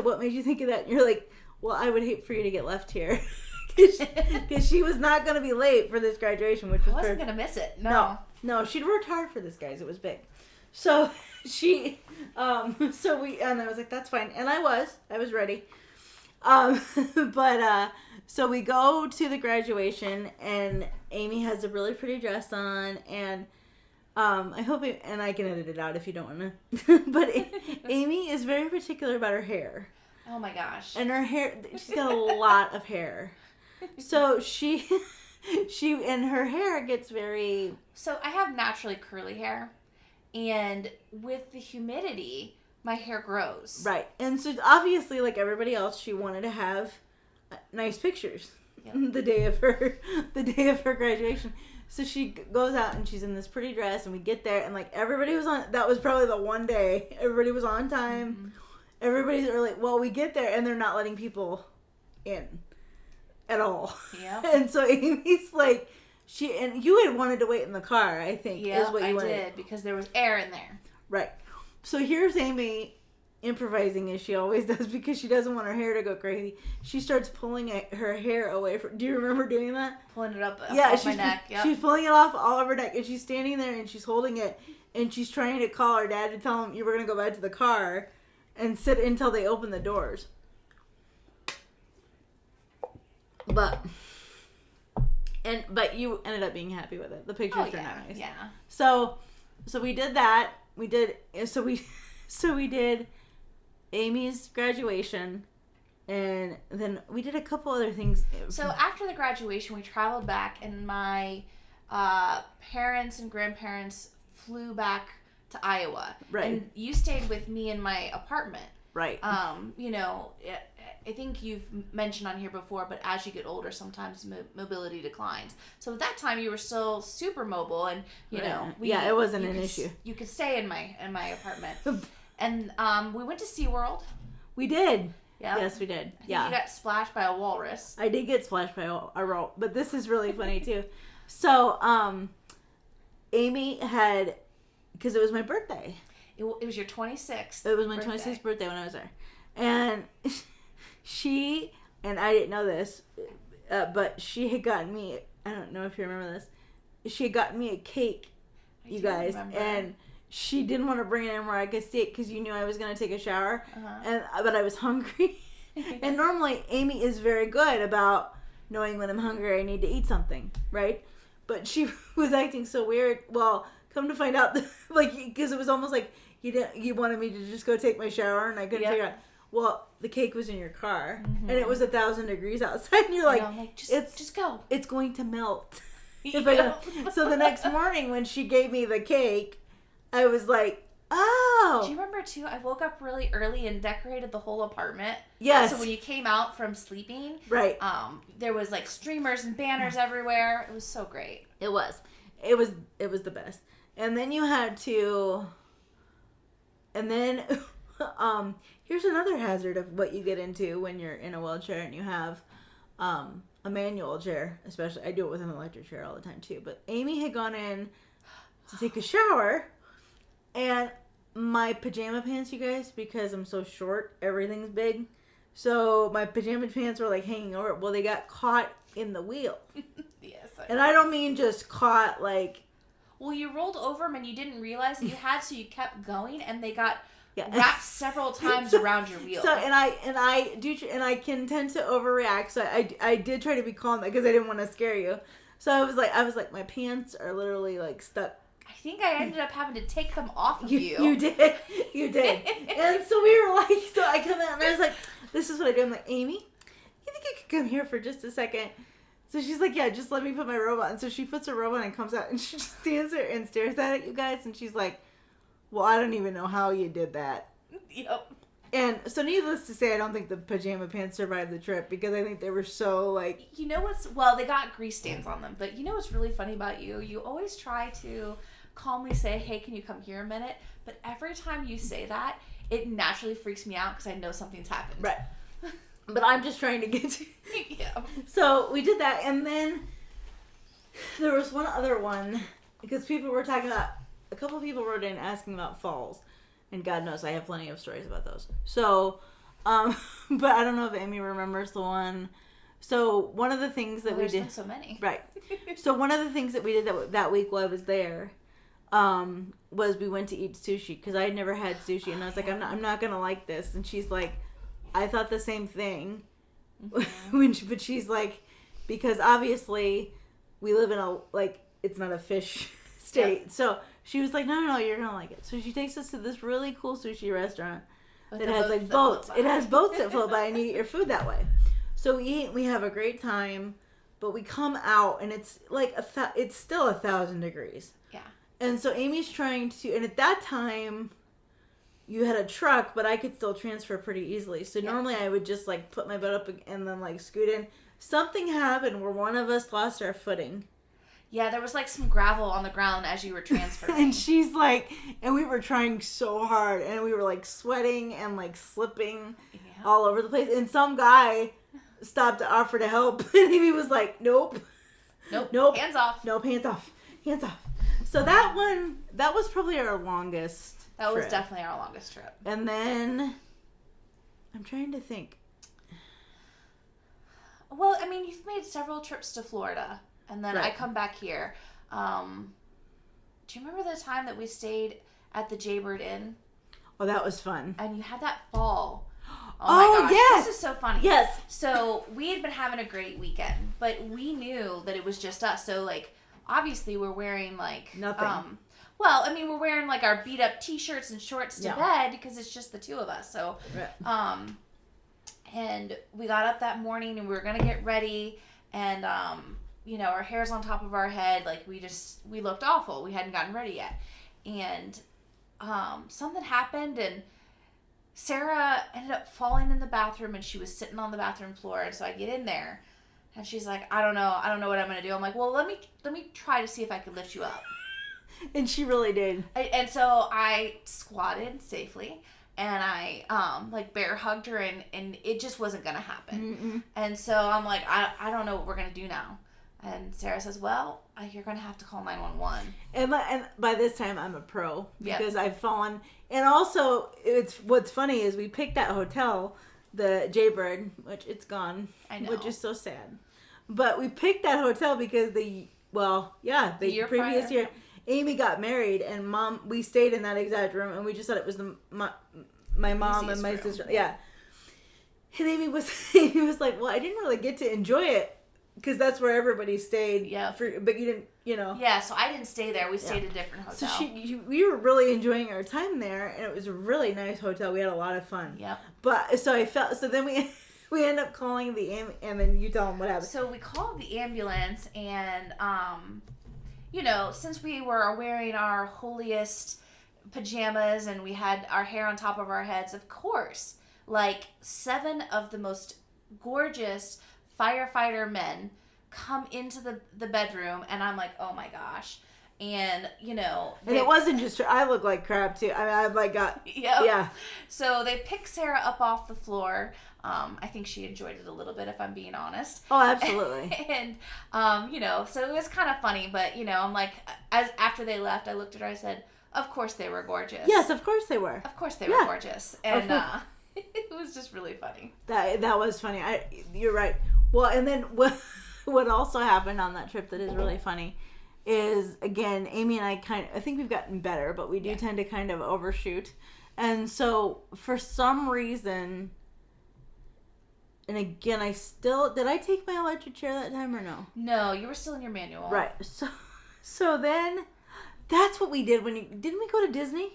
what made you think of that? And you're like, well, I would hate for you to get left here. Because she was not going to be late for this graduation, which was... I wasn't going to miss it. No, she'd worked hard for this, guys. It was big. So and I was like, that's fine. And I was ready. So we go to the graduation, and Amy has a really pretty dress on, and I hope and I can edit it out if you don't want to. But Amy is very particular about her hair. Oh my gosh! And her hair, she's got a lot of hair. So and her hair gets very. So I have naturally curly hair, and with the humidity, my hair grows. Right, and so obviously, like everybody else, she wanted to have nice pictures. Yep. the day of her graduation. So she goes out and she's in this pretty dress, and we get there, and like everybody was on. That was probably the one day everybody was on time. Mm-hmm. Everybody's early. Well, we get there and they're not letting people in at all. Yeah. And so Amy's like, and you had wanted to wait in the car, I think. Yeah, is what you wanted. I did, because there was air in there. Right. So here's Amy improvising, as she always does, because she doesn't want her hair to go crazy. She starts pulling her hair away from... Do you remember doing that? Pulling it up off my neck. Yep. She's pulling it off all of her neck, and she's standing there and she's holding it, and she's trying to call her dad to tell him you were going to go back to the car and sit until they open the doors. But you ended up being happy with it. The pictures are nice. Yeah. So we did that. We did Amy's graduation, and then we did a couple other things. So after the graduation, we traveled back, and my parents and grandparents flew back to Iowa. Right. And you stayed with me in my apartment. Right. You know, I think you've mentioned on here before, but as you get older, sometimes mobility declines. So at that time, you were still super mobile, and you know, it wasn't an issue. You could stay in my apartment, and we went to SeaWorld. We did. Yeah. Yes, we did. I think you got splashed by a walrus. I did get splashed by a walrus, but this is really funny too. So, Amy had, because it was my birthday. It was your 26th. It was my 26th birthday when I was there, and she, and I didn't know this, but she had gotten me, I don't know if you remember this, she had gotten me a cake, you guys, and she didn't want to bring it in where I could see it because you knew I was going to take a shower, but I was hungry. And normally Amy is very good about knowing when I'm hungry I need to eat something, right? But she was acting so weird. Well, come to find out, because it was almost like you wanted me to just go take my shower, and I couldn't figure out. Well, the cake was in your car, and it was 1,000 degrees outside, and you're like, just go. It's going to melt. So the next morning when she gave me the cake, I was like, oh. Do you remember, too, I woke up really early and decorated the whole apartment? Yes. So when you came out from sleeping, right, there was, like, streamers and banners everywhere. It was so great. It was. It was the best. And then you had to... And then... here's another hazard of what you get into when you're in a wheelchair and you have a manual chair. Especially, I do it with an electric chair all the time, too. But Amy had gone in to take a shower... And my pajama pants, you guys, because I'm so short, everything's big. So my pajama pants were like hanging over. Well, they got caught in the wheel. Yes. And I don't mean just caught like... Well, you rolled over them and you didn't realize that you had, so you kept going, and they got wrapped several times around your wheel. So and I can tend to overreact. So I did try to be calm because I didn't want to scare you. So I was like my pants are literally like stuck. I think I ended up having to take them off of you. You did. And so we were like, so I come out and I was like, this is what I do. I'm like, Amy, you think you could come here for just a second? So she's like, yeah, just let me put my robe on. And so she puts her robe on and comes out and she just stands there and stares at it, you guys. And she's like, well, I don't even know how you did that. Yep. And so needless to say, I don't think the pajama pants survived the trip because I think they were so like... You know well, they got grease stains on them. But you know what's really funny about you? You always try to... calmly say, hey, can you come here a minute? But every time you say that, it naturally freaks me out because I know something's happened. Right. But I'm just trying to get to... Yeah. So we did that, and then there was one other one, because people were talking about... A couple people wrote in asking about falls, and God knows I have plenty of stories about those. So, but I don't know if Amy remembers the one. So one of the things that we did... There's been so many. Right. So one of the things that we did that week while I was there... was we went to eat sushi because I had never had sushi, and I was like, I'm not gonna like this, and she's like, I thought the same thing. But she's like, because obviously we live in a it's not a fish state, so she was like, no, you're gonna like it. So she takes us to this really cool sushi restaurant that has like boats. It has boats that float by, and you eat your food that way. So we eat, we have a great time, but we come out and it's like it's still 1,000 degrees. Yeah. And so Amy's trying to, and at that time, you had a truck, but I could still transfer pretty easily. So normally I would just like put my butt up and then like scoot in. Something happened where one of us lost our footing. Yeah, there was like some gravel on the ground as you were transferring. And she's like, and we were trying so hard, and we were like sweating and like slipping all over the place. And some guy stopped to offer to help, and Amy was like, nope. Hands off. Nope, hands off. So that was probably our longest That was trip. definitely our longest trip. And then, I'm trying to think. Well, I mean, you've made several trips to Florida, and then I come back here. Do you remember the time that we stayed at the Jaybird Inn? Oh, that was fun. And you had that fall. Oh my gosh, yes! This is so funny. Yes. So, we had been having a great weekend, but we knew that it was just us. So, like, obviously we're wearing, like... Nothing. Well, I mean, we're wearing, like, our beat-up t-shirts and shorts to bed because it's just the two of us. So, and we got up that morning and we were going to get ready, and, you know, our hair's on top of our head. Like, we looked awful. We hadn't gotten ready yet. And something happened, and Sarah ended up falling in the bathroom, and she was sitting on the bathroom floor. And so I get in there, and she's like, I don't know what I'm going to do. I'm like, well, let me try to see if I can lift you up. And she really did. And so I squatted safely, and I like bear hugged her, and it just wasn't gonna happen. Mm-mm. And so I'm like, I don't know what we're gonna do now. And Sarah says, well, you're gonna have to call 911. And by this time I'm a pro because I've fallen. And also, what's funny is we picked that hotel, the Jaybird, which it's gone, I know, which is so sad. But we picked that hotel because the previous year. Amy got married, and we stayed in that exact room, and we just thought it was my mom and my sister. Yeah. And Amy was like, well, I didn't really get to enjoy it because that's where everybody stayed. Yeah. But you didn't, Yeah, so I didn't stay there. We stayed at a different hotel. So we were really enjoying our time there, and it was a really nice hotel. We had a lot of fun. Yep. But so then we end up calling and then you tell them what happened. So we called the ambulance, and since we were wearing our holiest pajamas and we had our hair on top of our heads, of course, like 7 of the most gorgeous firefighter men come into the bedroom, and I'm like, oh my gosh. And, and it wasn't just her. I look like crap too. I mean, I've like got... Yep. Yeah. So they pick Sarah up off the floor. I think she enjoyed it a little bit, if I'm being honest. Oh, absolutely. And, so it was kind of funny, but, I'm like, after they left, I looked at her, I said, of course they were gorgeous. Yes, of course they were. Of course they were gorgeous. And it was just really funny. That was funny. You're right. Well, and then what also happened on that trip that is really funny is, again, Amy and I I think we've gotten better, but we do tend to kind of overshoot. And so for some reason, and again, did I take my electric chair that time or no? No, you were still in your manual. Right. So then that's what we did didn't we go to Disney?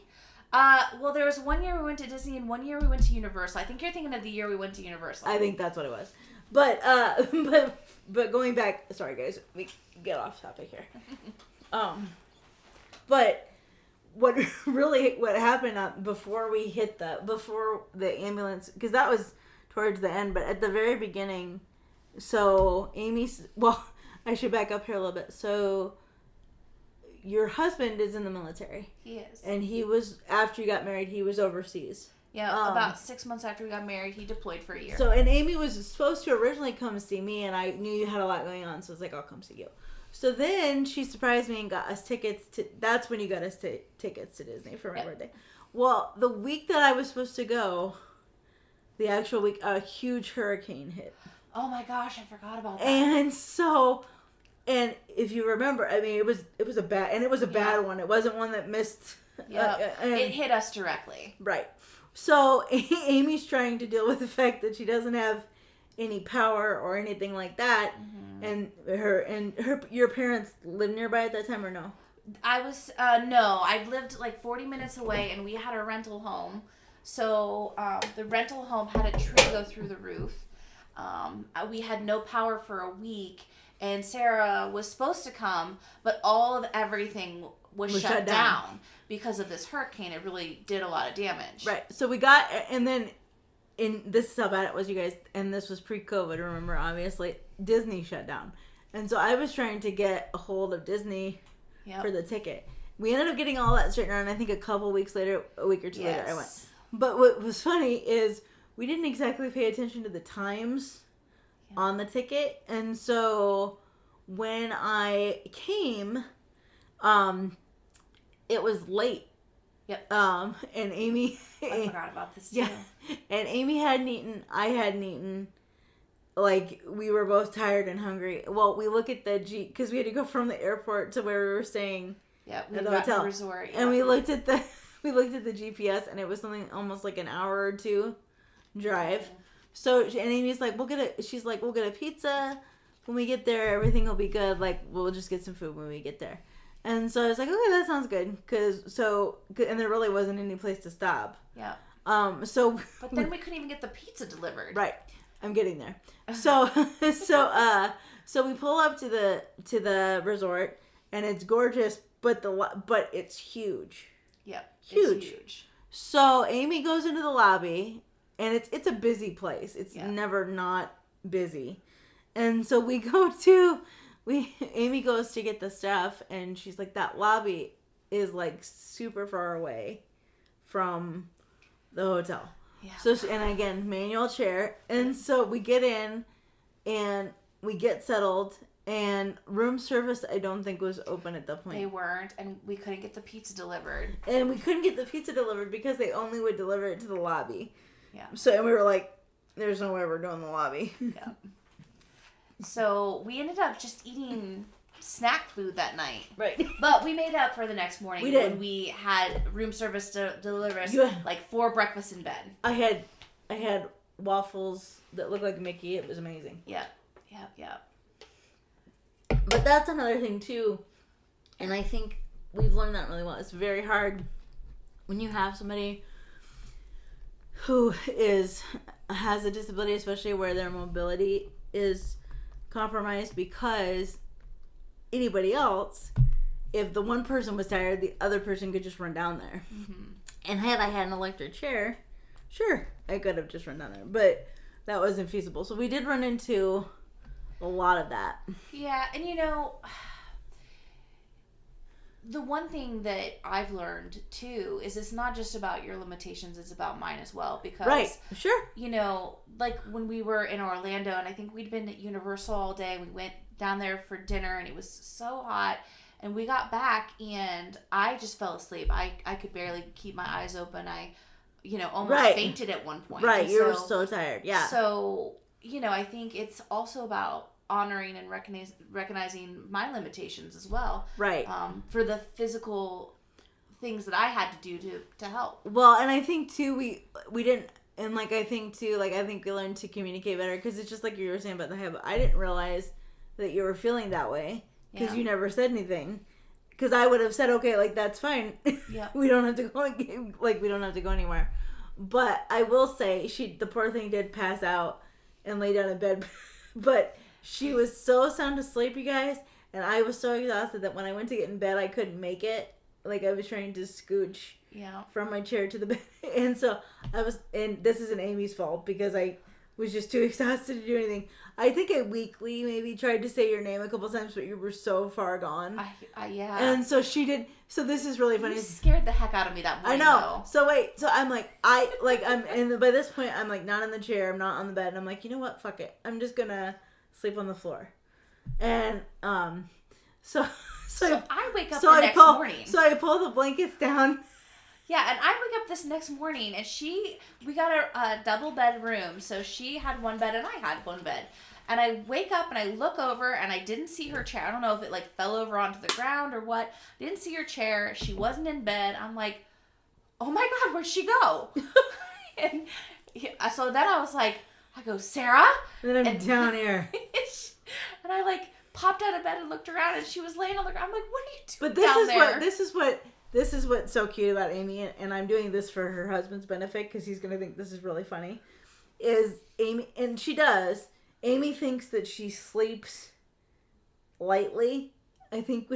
Well, there was one year we went to Disney and one year we went to Universal. I think you're thinking of the year we went to Universal. I think that's what it was. But but going back, sorry guys, we get off topic here. But what happened before the ambulance, because that was towards the end, but at the very beginning, so I should back up here a little bit. So your husband is in the military. He is. And he was, after you got married, he was overseas. Yeah, about 6 months after we got married, he deployed for a year. So, and Amy was supposed to originally come see me, and I knew you had a lot going on, so I was like, I'll come see you. So then she surprised me and got us tickets that's when you got us tickets to Disney for my birthday. Well, the week that I was supposed to go, the actual week, a huge hurricane hit. Oh my gosh, I forgot about that. And if you remember, I mean, it was a bad one. It wasn't one that missed. Yeah, it hit us directly. Right. So Amy's trying to deal with the fact that she doesn't have any power or anything like that, and your parents lived nearby at that time or no? I was I lived like 40 minutes away, and we had a rental home. So the rental home had a tree go through the roof. We had no power for a week, and Sarah was supposed to come, but all of everything was shut down because of this hurricane. It really did a lot of damage. Right. So this is how bad it was, you guys, and this was pre-COVID, remember, obviously. Disney shut down. And so I was trying to get a hold of Disney for the ticket. We ended up getting all that straightened out, and I think a week or two later, I went. But what was funny is we didn't exactly pay attention to the times on the ticket. And so when I came, it was late. Yep. And Amy... I forgot about this too. Yeah. And Amy hadn't eaten. I hadn't eaten. Like, we were both tired and hungry. Well, we look at the because we had to go from the airport to where we were staying. Yeah, at the hotel. The resort. Yeah. And we looked at the GPS, and it was something almost like an hour or two drive. Mm-hmm. So, and Amy's like, we'll get a pizza when we get there. Everything will be good. Like, we'll just get some food when we get there. And so I was like, okay, that sounds good. And there really wasn't any place to stop. Yeah. But then we couldn't even get the pizza delivered. Right. I'm getting there. So we pull up to the resort, and it's gorgeous, but it's huge. Yep. Huge. It's huge. So Amy goes into the lobby, and it's a busy place. It's never not busy. And so Amy goes to get the stuff, and she's like, that lobby is like super far away from the hotel. Yeah. So, and again, manual chair. And so we get in, and we get settled, and room service, I don't think, was open at that point. They weren't, and we couldn't get the pizza delivered. And we couldn't get the pizza delivered because they only would deliver it to the lobby. Yeah. So, and we were like, there's no way we're doing the lobby. Yeah. So we ended up just eating snack food that night. Right. But we made up for the next morning. We did. When we had room service to deliver us like 4 breakfasts in bed. I had waffles that looked like Mickey. It was amazing. Yep. But that's another thing too, and I think we've learned that really well. It's very hard when you have somebody who has a disability, especially where their mobility is compromised, because anybody else, if the one person was tired, the other person could just run down there. Mm-hmm. And had I had an electric chair, sure, I could have just run down there, but that wasn't feasible. So we did run into a lot of that. Yeah, and the one thing that I've learned too is it's not just about your limitations, it's about mine as well. Because, right, sure. Like when we were in Orlando, and I think we'd been at Universal all day, we went down there for dinner, and it was so hot, and we got back, and I just fell asleep. I could barely keep my eyes open. I, almost fainted at one point. Right, you were so tired, yeah. So, I think it's also about honoring and recognizing my limitations as well. Right. For the physical things that I had to do to help. Well, and I think too, we didn't, and I think we learned to communicate better, because it's just like you were saying about the habit. I didn't realize that you were feeling that way, because you never said anything. Because I would have said, okay, that's fine. Yeah. we don't have to go, we don't have to go anywhere. But I will say, the poor thing did pass out and lay down in bed, but she was so sound asleep, you guys, and I was so exhausted that when I went to get in bed, I couldn't make it. I was trying to scooch from my chair to the bed, and so and this isn't Amy's fault, because I was just too exhausted to do anything. I think I weakly maybe tried to say your name a couple times, but you were so far gone. Yeah. And so she did. So this is really funny. You scared the heck out of me that morning. I know. Though. So wait. So I'm and by this point I'm not in the chair. I'm not on the bed. And I'm like, you know what? Fuck it. I'm just gonna sleep on the floor. And so I wake up the next morning. So I pull the blankets down. Yeah, and I wake up this next morning, and we got a double bed room, so she had one bed and I had one bed. And I wake up and I look over, and I didn't see her chair. I don't know if it fell over onto the ground or what. I didn't see her chair. She wasn't in bed. I'm like, oh my God, where'd she go? And so then I was like, I go, Sarah? And then I'm down here. And I popped out of bed and looked around, and she was laying on the ground. I'm like, what are you doing But this is what's so cute about Amy, and I'm doing this for her husband's benefit, because he's going to think this is really funny, is Amy, and she does, Amy thinks that she sleeps lightly, I think.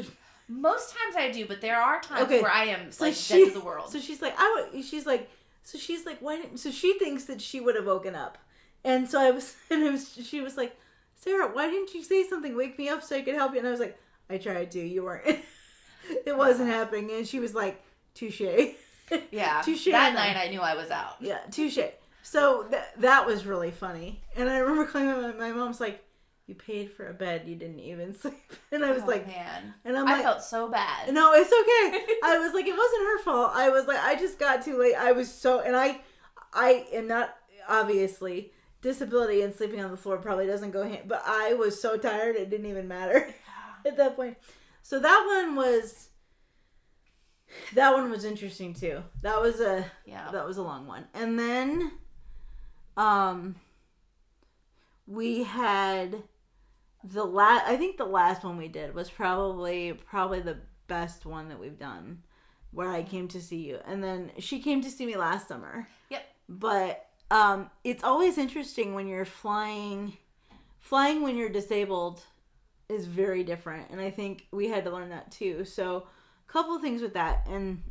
Most times I do, but there are times where I am dead to the world. So she's like, why didn't, so she thinks that she would have woken up. And so she was like, Sarah, why didn't you say something? Wake me up so I could help you. And I was like, I tried to. You weren't. It wasn't happening. And she was like, touche. Yeah. Touche. That night I knew I was out. Yeah, touche. So that was really funny. And I remember calling my mom's like, you paid for a bed, you didn't even sleep. And I was man. And I felt so bad. No, it's okay. I was like, it wasn't her fault. I was like, I just got too late. I was so, and I am not, obviously, disability and sleeping on the floor probably doesn't go hand, but I was so tired it didn't even matter at that point. So that one was interesting too. That was a long one. And then we had I think the last one we did was probably the best one that we've done, where I came to see you, and then she came to see me last summer. Yep. But it's always interesting when you're flying when you're disabled is very different, and I think we had to learn that too. So a couple of things with that, and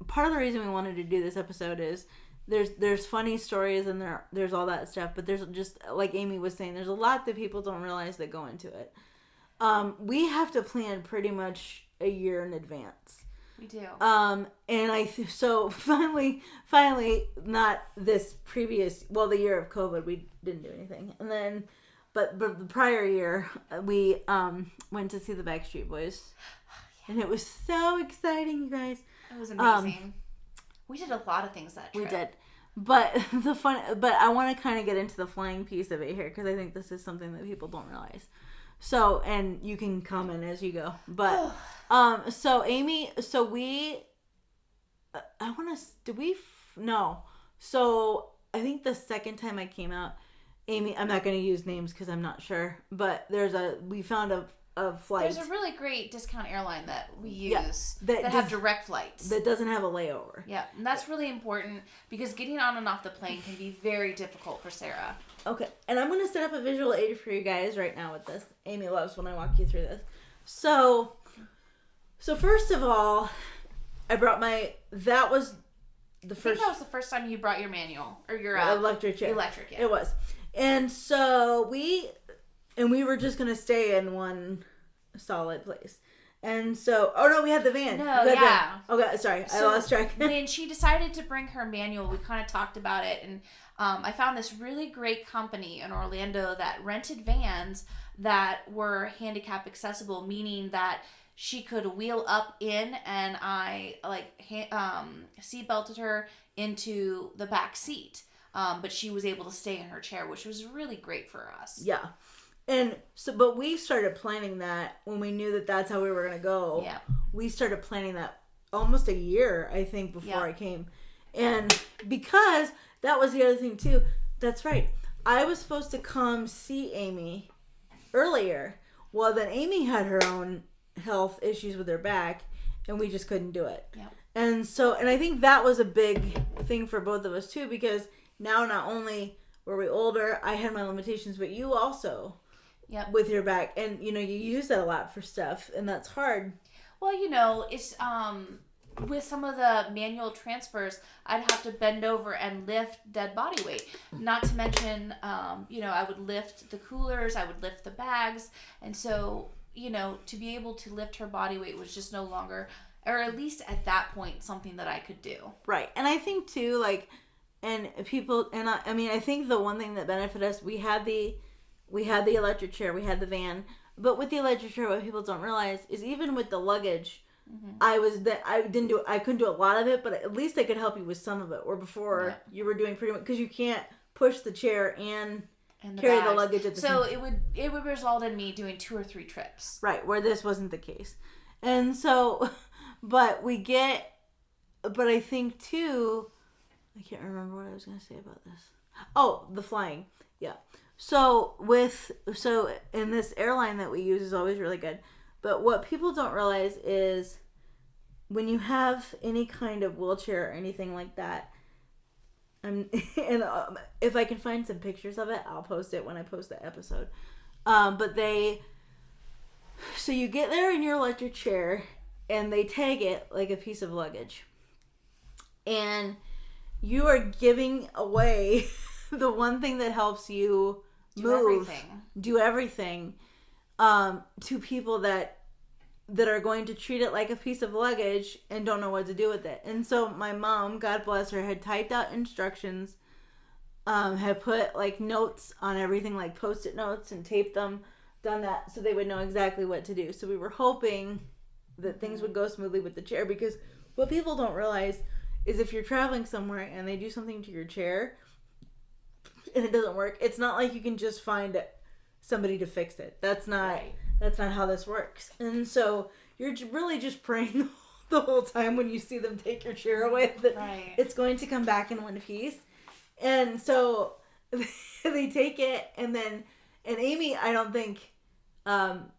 part of the reason we wanted to do this episode is there's funny stories, and there's all that stuff, but there's just, like Amy was saying, there's a lot that people don't realize that go into it. We have to plan pretty much a year in advance. We do. And so finally, not this previous, the year of COVID, we didn't do anything. And then, but the prior year, we went to see the Backstreet Boys. And it was so exciting, you guys. It was amazing. We did a lot of things that trip. We did. But I want to kind of get into the flying piece of it here, because I think this is something that people don't realize. So, and you can comment as you go. But, so Amy, so we, I want to, no. So, I think the second time I came out, Amy, I'm not going to use names because I'm not sure, but we found a flight. There's a really great discount airline that we use that have direct flights. That doesn't have a layover. Yeah, and that's really important because getting on and off the plane can be very difficult for Sarah. Okay, and I'm going to set up a visual aid for you guys right now with this. Amy loves when I walk you through this. So first of all, I brought that was the first. I think that was the first time you brought your manual or your electric chair. Electric, yeah. It was. And so we were just going to stay in one solid place. And so, oh no, we had the van. No, yeah. Okay, sorry, I lost track. When she decided to bring her manual, we kind of talked about it, and I found this really great company in Orlando that rented vans that were handicap accessible, meaning that she could wheel up in, and I seat belted her into the back seat. But she was able to stay in her chair, which was really great for us. Yeah. And so, but we started planning that when we knew that that's how we were going to go. Yeah. We started planning that almost a year, I think, before I came. And because that was the other thing too. That's right. I was supposed to come see Amy earlier. Well, then Amy had her own health issues with her back and we just couldn't do it. Yeah. And so, and I think that was a big thing for both of us too, because now not only were we older, I had my limitations, but you also. Yep. With your back, and you use that a lot for stuff, and that's hard. Well, it's with some of the manual transfers, I'd have to bend over and lift dead body weight. Not to mention, I would lift the coolers, I would lift the bags, and so to be able to lift her body weight was just no longer, or at least at that point, something that I could do. Right, and I think too, and people, and I think the one thing that benefited us, we had the electric chair, we had the van, but with the electric chair, what people don't realize is even with the luggage, I couldn't do a lot of it, but at least I could help you with some of it. Or before you were doing pretty much, because you can't push the chair and carry the luggage at the same time. So it would result in me doing 2 or 3 trips. Right, where this wasn't the case. And so, but I think too, I can't remember what I was going to say about this. Oh, the flying. Yeah. So in this airline that we use is always really good. But what people don't realize is when you have any kind of wheelchair or anything like that, if I can find some pictures of it, I'll post it when I post the episode. So you get there in your electric chair and they tag it like a piece of luggage. And you are giving away the one thing that helps you do everything to people that are going to treat it like a piece of luggage and don't know what to do with it. And so my mom, God bless her, had typed out instructions, had put notes on everything, like Post-it notes, and taped them, done that so they would know exactly what to do. So we were hoping that things would go smoothly with the chair, because what people don't realize is if you're traveling somewhere and they do something to your chair and it doesn't work, it's not like you can just find somebody to fix it. That's not how this works. And so you're really just praying the whole time when you see them take your chair away that it's going to come back in one piece. And so they take it, and Amy, I don't think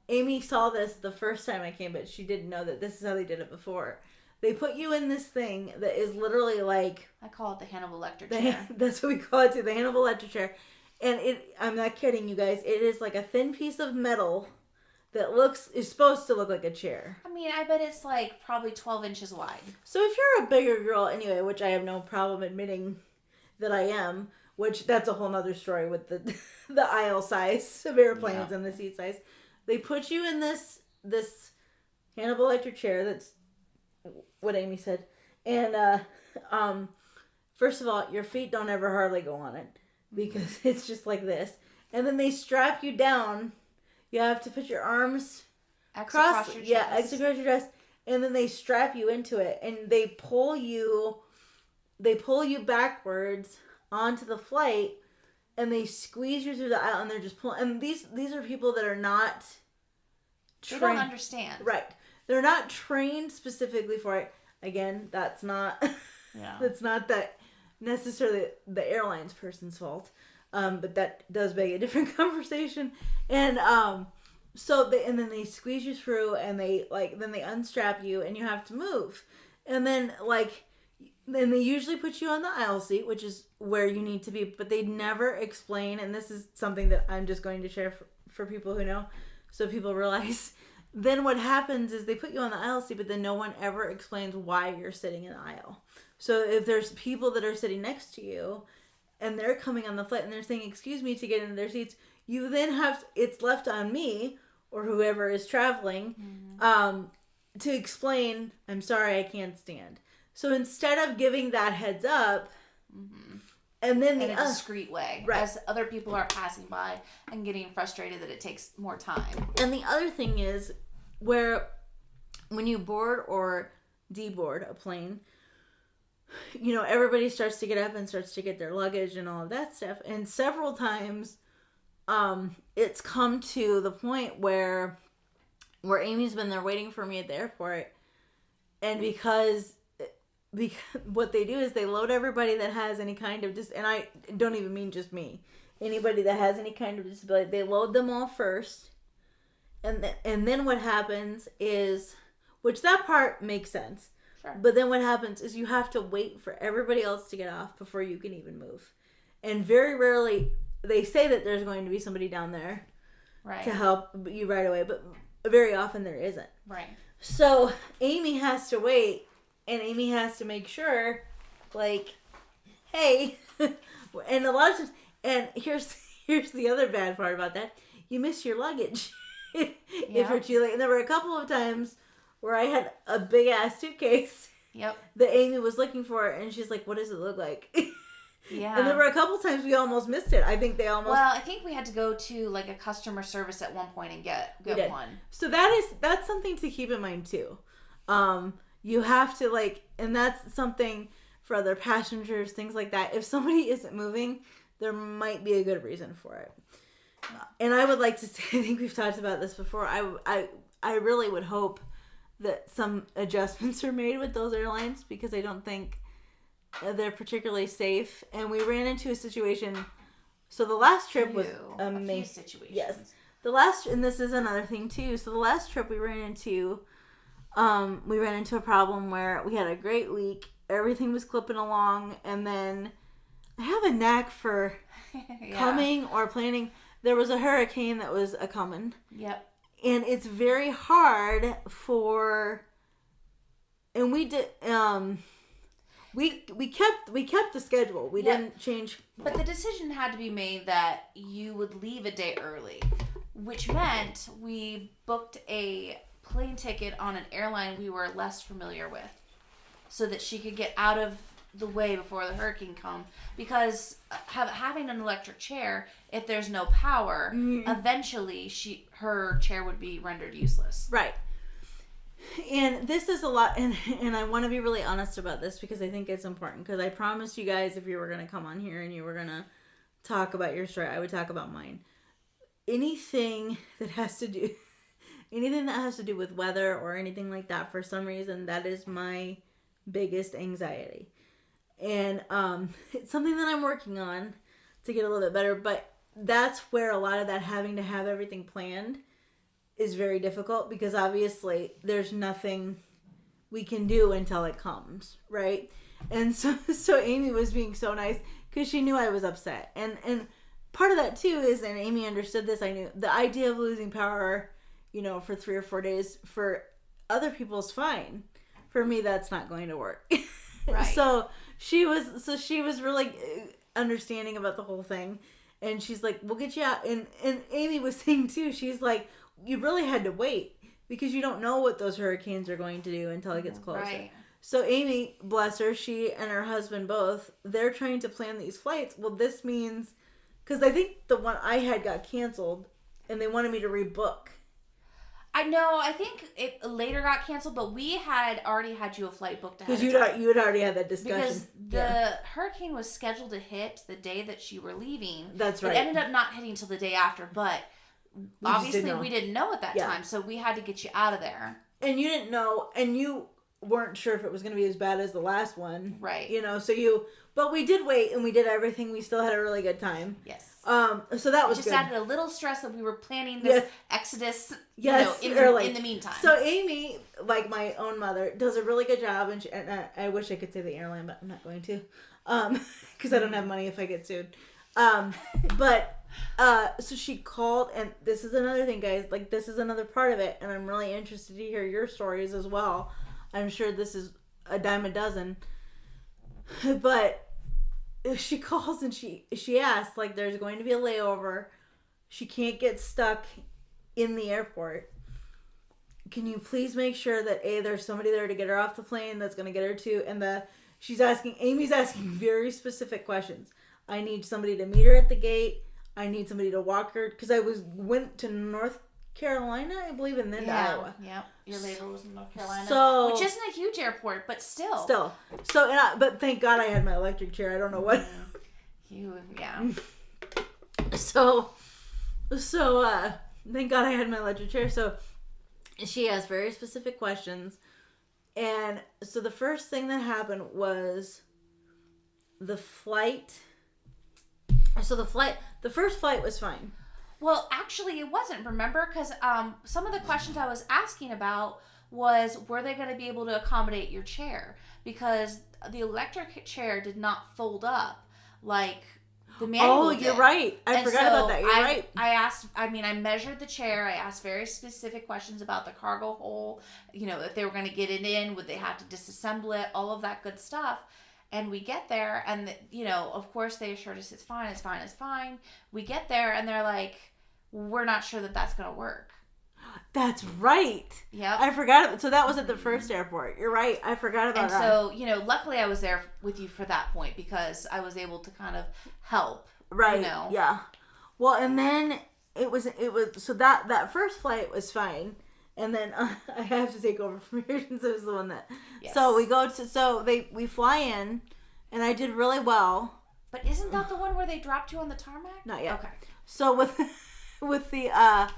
Amy saw this the first time I came, but she didn't know that this is how they did it before. They put you in this thing that is literally like... I call it the Hannibal electric chair. That's what we call it too, the Hannibal electric chair. And I'm not kidding you guys, it is like a thin piece of metal that is supposed to look like a chair. I mean, I bet it's probably 12 inches wide. So if you're a bigger girl anyway, which I have no problem admitting that I am, which that's a whole nother story with the aisle size of airplanes and the seat size. They put you in this Hannibal electric chair that's what Amy said. And first of all, your feet don't ever hardly go on it because it's just like this. And then they strap you down. You have to put your arms across your chest. Yeah, across your chest. And then they strap you into it, and they pull you backwards onto the flight, and they squeeze you through the aisle, and they're just pulling. And these are people that are not trained. They don't understand. Right. They're not trained specifically for it. Again, that's not that's not that necessarily the airlines person's fault. But that does beg a different conversation. And then they squeeze you through, and then they unstrap you, and you have to move. And then they usually put you on the aisle seat, which is where you need to be, but they never explain, and this is something that I'm just going to share for people who know, so people realize. Then what happens is they put you on the aisle seat, but then no one ever explains why you're sitting in the aisle. So if there's people that are sitting next to you, and they're coming on the flight, and they're saying, excuse me, to get into their seats, you then it's left on me, or whoever is traveling, to explain, I'm sorry, I can't stand. So instead of giving that heads up, and then in a discreet way, right, as other people are passing by and getting frustrated that it takes more time. And the other thing is, when you board or deboard a plane, everybody starts to get up and starts to get their luggage and all of that stuff. And several times, it's come to the point where Amy's been there waiting for me at the airport, and because what they do is they load everybody that has any kind of and I don't even mean just me, anybody that has any kind of disability, they load them all first, and then what happens is, which that part makes sense, sure, but then what happens is you have to wait for everybody else to get off before you can even move. And very rarely they say that there's going to be somebody down there, right, to help you right away, but very often there isn't. Right. So Amy has to wait, and Amy has to make sure, hey, and a lot of times, and here's the other bad part about that: you miss your luggage if you're too late. And there were a couple of times where I had a big ass suitcase. Yep. That Amy was looking for, and she's like, "What does it look like?" Yeah. And there were a couple times we almost missed it. I think they almost. Well, I think we had to go to a customer service at one point and get one. So that's something to keep in mind too. You have to and that's something for other passengers, things like that. If somebody isn't moving, there might be a good reason for it. And I would like to say, I think we've talked about this before. I really would hope that some adjustments are made with those airlines, because I don't think they're particularly safe. And we ran into a situation. So the last trip was amazing. A few situations. Yes. And this is another thing too. So the last trip we ran into a problem where we had a great week. Everything was clipping along. And then I have a knack for coming or planning. There was a hurricane that was a-coming. Yep. And it's very hard and we did, we kept the schedule. We didn't change. But the decision had to be made that you would leave a day early, which meant we booked a plane ticket on an airline we were less familiar with, so that she could get out of the way before the hurricane come. Because having an electric chair, if there's no power, eventually her chair would be rendered useless. Right. And this is a lot, and I want to be really honest about this, because I think it's important, because I promised you guys if you were going to come on here and you were going to talk about your story, I would talk about mine. Anything that has to do with weather or anything like that, for some reason, that is my biggest anxiety. And it's something that I'm working on to get a little bit better, but that's where a lot of that having to have everything planned is very difficult, because obviously there's nothing we can do until it comes, right? And so Amy was being so nice, because she knew I was upset. And part of that too is, and Amy understood this, I knew the idea of losing power, for 3 or 4 days, for other people is fine. For me, that's not going to work. Right. So she was really understanding about the whole thing. And she's like, we'll get you out. And Amy was saying too, she's like, you really had to wait, because you don't know what those hurricanes are going to do until it gets closer. Right. So Amy, bless her, she and her husband both, they're trying to plan these flights. Well, this means, because I think the one I had got canceled, and they wanted me to rebook. I know. I think it later got canceled, but we had already had you a flight booked ahead. Because you had already had that discussion. Because the hurricane was scheduled to hit the day that you were leaving. That's right. It ended up not hitting till the day after, but obviously we didn't know at that time, so we had to get you out of there. And you didn't know, and you weren't sure if it was going to be as bad as the last one. Right. But we did wait, and we did everything. We still had a really good time. Yes. So that was just good. added a little stress that we were planning this exodus. Yes. In the meantime. So Amy, like my own mother, does a really good job, and I wish I could say the airline, but I'm not going to, because I don't have money if I get sued. So she called, and this is another thing, guys. Like, this is another part of it, and I'm really interested to hear your stories as well. I'm sure this is a dime a dozen, but she calls and she asks, like, there's going to be a layover. She can't get stuck in the airport. Can you please make sure that there's somebody there to get her off the plane that's going to get her to, and Amy's asking very specific questions. I need somebody to meet her at the gate. I need somebody to walk her, because I went to North Carolina, I believe, and then to Iowa. Yeah, your layover was in North Carolina, which isn't a huge airport, but still. But thank God I had my electric chair. I don't know what. So, thank God I had my electric chair. So, she asked very specific questions, and so the first thing that happened was the flight. So the first flight was fine. Well, actually, it wasn't, remember? Because some of the questions I was asking about was, were they going to be able to accommodate your chair? Because the electric chair did not fold up like the manual did. You're right. I forgot about that. You're right. I measured the chair. I asked very specific questions about the cargo hole. If they were going to get it in, would they have to disassemble it? All of that good stuff. And we get there, and, of course, they assured us it's fine, it's fine, it's fine. We get there, and they're like, we're not sure that that's going to work. That's right. Yeah. I forgot. So that was at the first airport. You're right. I forgot about that. And so, luckily I was there with you for that point, because I was able to kind of help. Right. Yeah. Well, and then it was, so that first flight was fine. And then I have to take over from here since it was the one that. Yes. So we fly in, and I did really well. But isn't that the one where they dropped you on the tarmac? Not yet. Okay. So with the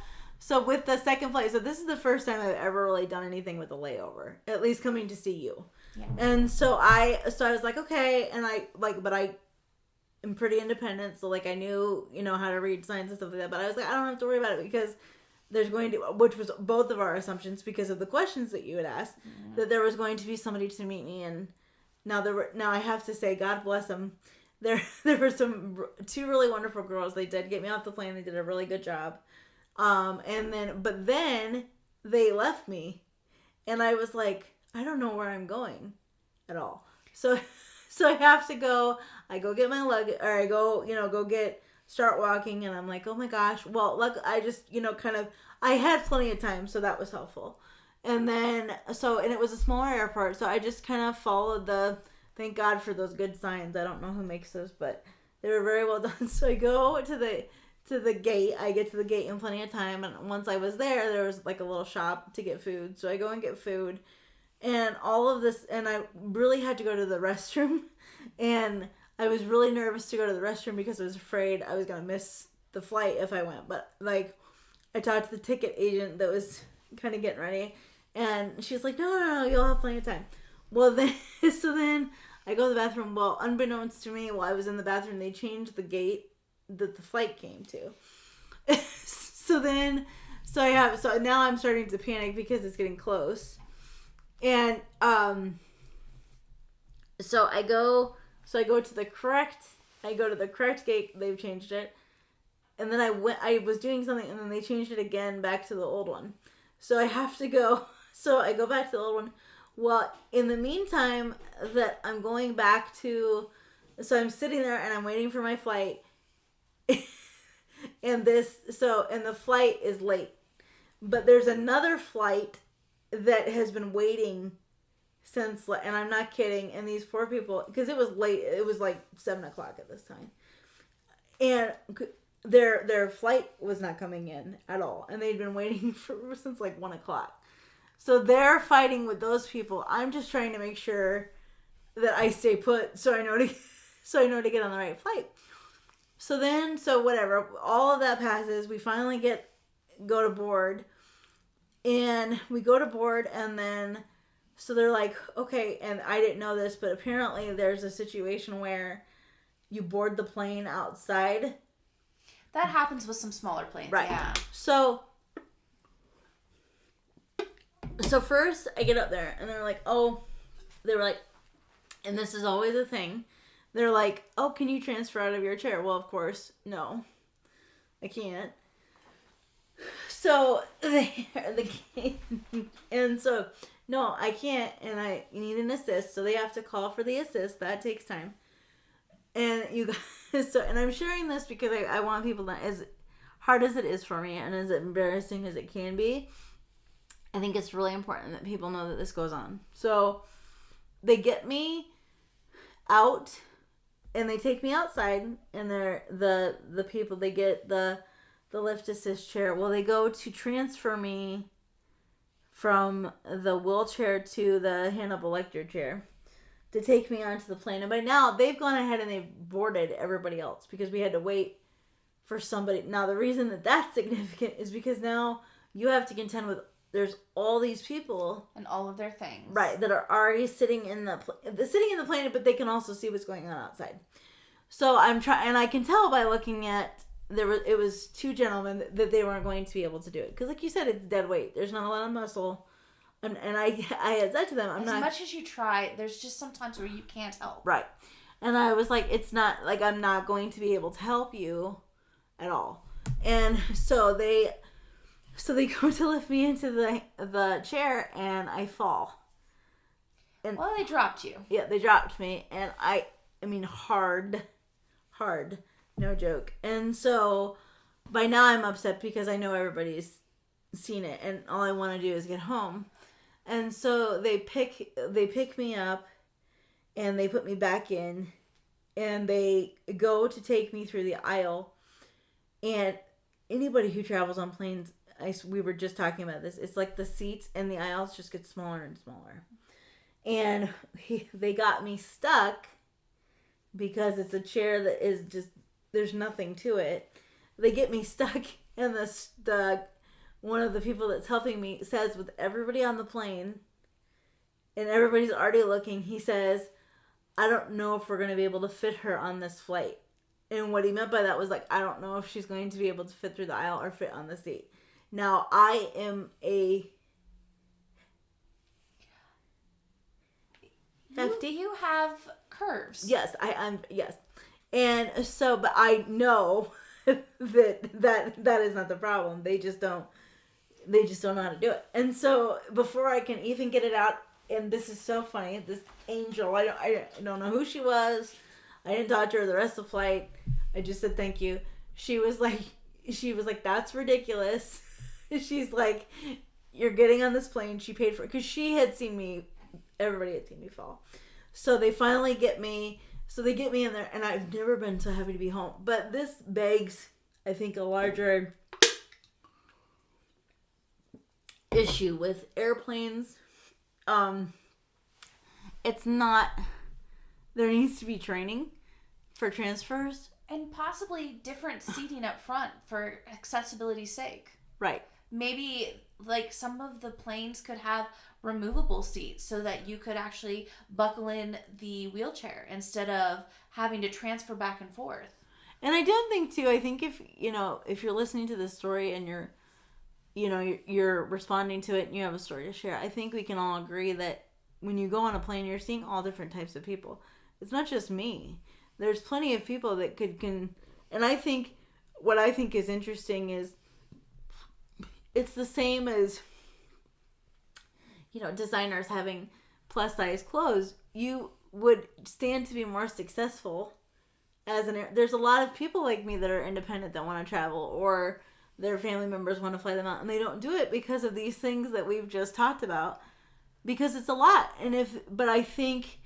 second flight, so this is the first time I've ever really done anything with a layover, at least coming to see you. Yeah. And so I was like, okay, and but I am pretty independent, so like I knew how to read signs and stuff like that. But I was like, I don't have to worry about it, because there's going to, which was both of our assumptions because of the questions that you had asked, that there was going to be somebody to meet me. And now I have to say, God bless them. There were two really wonderful girls. They did get me off the plane. They did a really good job. But then they left me, and I was like, I don't know where I'm going at all. So I have to go. I go get my luggage, or I go, start walking, and I'm like, oh my gosh. Well, look, I just, I had plenty of time, so that was helpful. And then, and it was a smaller airport, so I just kind of followed thank God for those good signs. I don't know who makes those, but they were very well done. So I go to the gate. I get to the gate in plenty of time, and once I was there was like a little shop to get food. So I go and get food, and all of this, and I really had to go to the restroom, and I was really nervous to go to the restroom because I was afraid I was going to miss the flight if I went. But, I talked to the ticket agent that was kind of getting ready, and she's like, no, you'll have plenty of time. Well, then I go to the bathroom. Well, unbeknownst to me, while I was in the bathroom, they changed the gate that the flight came to. So now I'm starting to panic because it's getting close. And, so I go to the correct gate. They've changed it. And then I was doing something, and then they changed it again back to the old one. So I have to go. So I go back to the old one. Well, in the meantime that I'm going back to, so I'm sitting there and I'm waiting for my flight. and the flight is late. But there's another flight that has been waiting since, and I'm not kidding, and these poor people, because it was late, it was like 7 o'clock at this time, and their flight was not coming in at all, and they'd been waiting since like 1:00. So they're fighting with those people. I'm just trying to make sure that I stay put, so I know to get on the right flight. So whatever, all of that passes. We finally go to board, and we go to board, and then so they're like, okay, and I didn't know this, but apparently there's a situation where you board the plane outside. That happens with some smaller planes, right? Yeah. So first I get up there, and they were like, and this is always a thing. They're like, oh, can you transfer out of your chair? Well, of course, no, I can't. So and so no, I can't, and I need an assist. So they have to call for the assist. That takes time. And you guys, and I'm sharing this because I want people to, as hard as it is for me and as embarrassing as it can be, I think it's really important that people know that this goes on. So they get me out, and they take me outside, and they're the people, they get the lift assist chair. Well, they go to transfer me from the wheelchair to the Hannibal Lecter chair to take me onto the plane. And by now, they've gone ahead and they've boarded everybody else because we had to wait for somebody. Now, the reason that that's significant is because now you have to contend with, there's all these people and all of their things, right, that are already sitting in the plane, but they can also see what's going on outside. So I'm trying, and I can tell by looking at it was two gentlemen that they weren't going to be able to do it because, like you said, it's dead weight. There's not a lot of muscle, and I had said to them, as much as you try, there's just some times where you can't help. Right, and I was like, it's not like I'm not going to be able to help you at all, and so they go to lift me into the chair, and I fall. And well, they dropped you. Yeah, they dropped me, and I mean hard, no joke. And so by now I'm upset because I know everybody's seen it, and all I want to do is get home. And so they pick me up, and they put me back in, and they go to take me through the aisle. And anybody who travels on planes, we were just talking about this, it's like the seats and the aisles just get smaller and smaller. And they got me stuck because it's a chair that is just, there's nothing to it. They get me stuck, and the one of the people that's helping me says, with everybody on the plane and everybody's already looking, he says, I don't know if we're going to be able to fit her on this flight. And what he meant by that was like, I don't know if she's going to be able to fit through the aisle or fit on the seat. Now, I am hefty. You have curves. Yes, I'm. Yes, and so, but I know that is not the problem. They just don't know how to do it. And so, before I can even get it out, and this is so funny. This angel, I don't know who she was. I didn't talk to her the rest of the flight. I just said thank you. She was like, that's ridiculous. She's like, you're getting on this plane. She paid for it because she had seen me. Everybody had seen me fall. So they finally get me. So they get me in there, and I've never been so happy to be home. But this begs, I think, a larger issue with airplanes. It's not. There needs to be training for transfers. And possibly different seating up front for accessibility's sake. Right. Maybe like some of the planes could have removable seats so that you could actually buckle in the wheelchair instead of having to transfer back and forth. And I don't think too, I think if you're listening to this story and you're responding to it and you have a story to share, I think we can all agree that when you go on a plane, you're seeing all different types of people. It's not just me. There's plenty of people that can, and I think what I think is interesting is it's the same as, designers having plus size clothes. You would stand to be more successful there's a lot of people like me that are independent that want to travel, or their family members want to fly them out, and they don't do it because of these things that we've just talked about, because it's a lot. But I think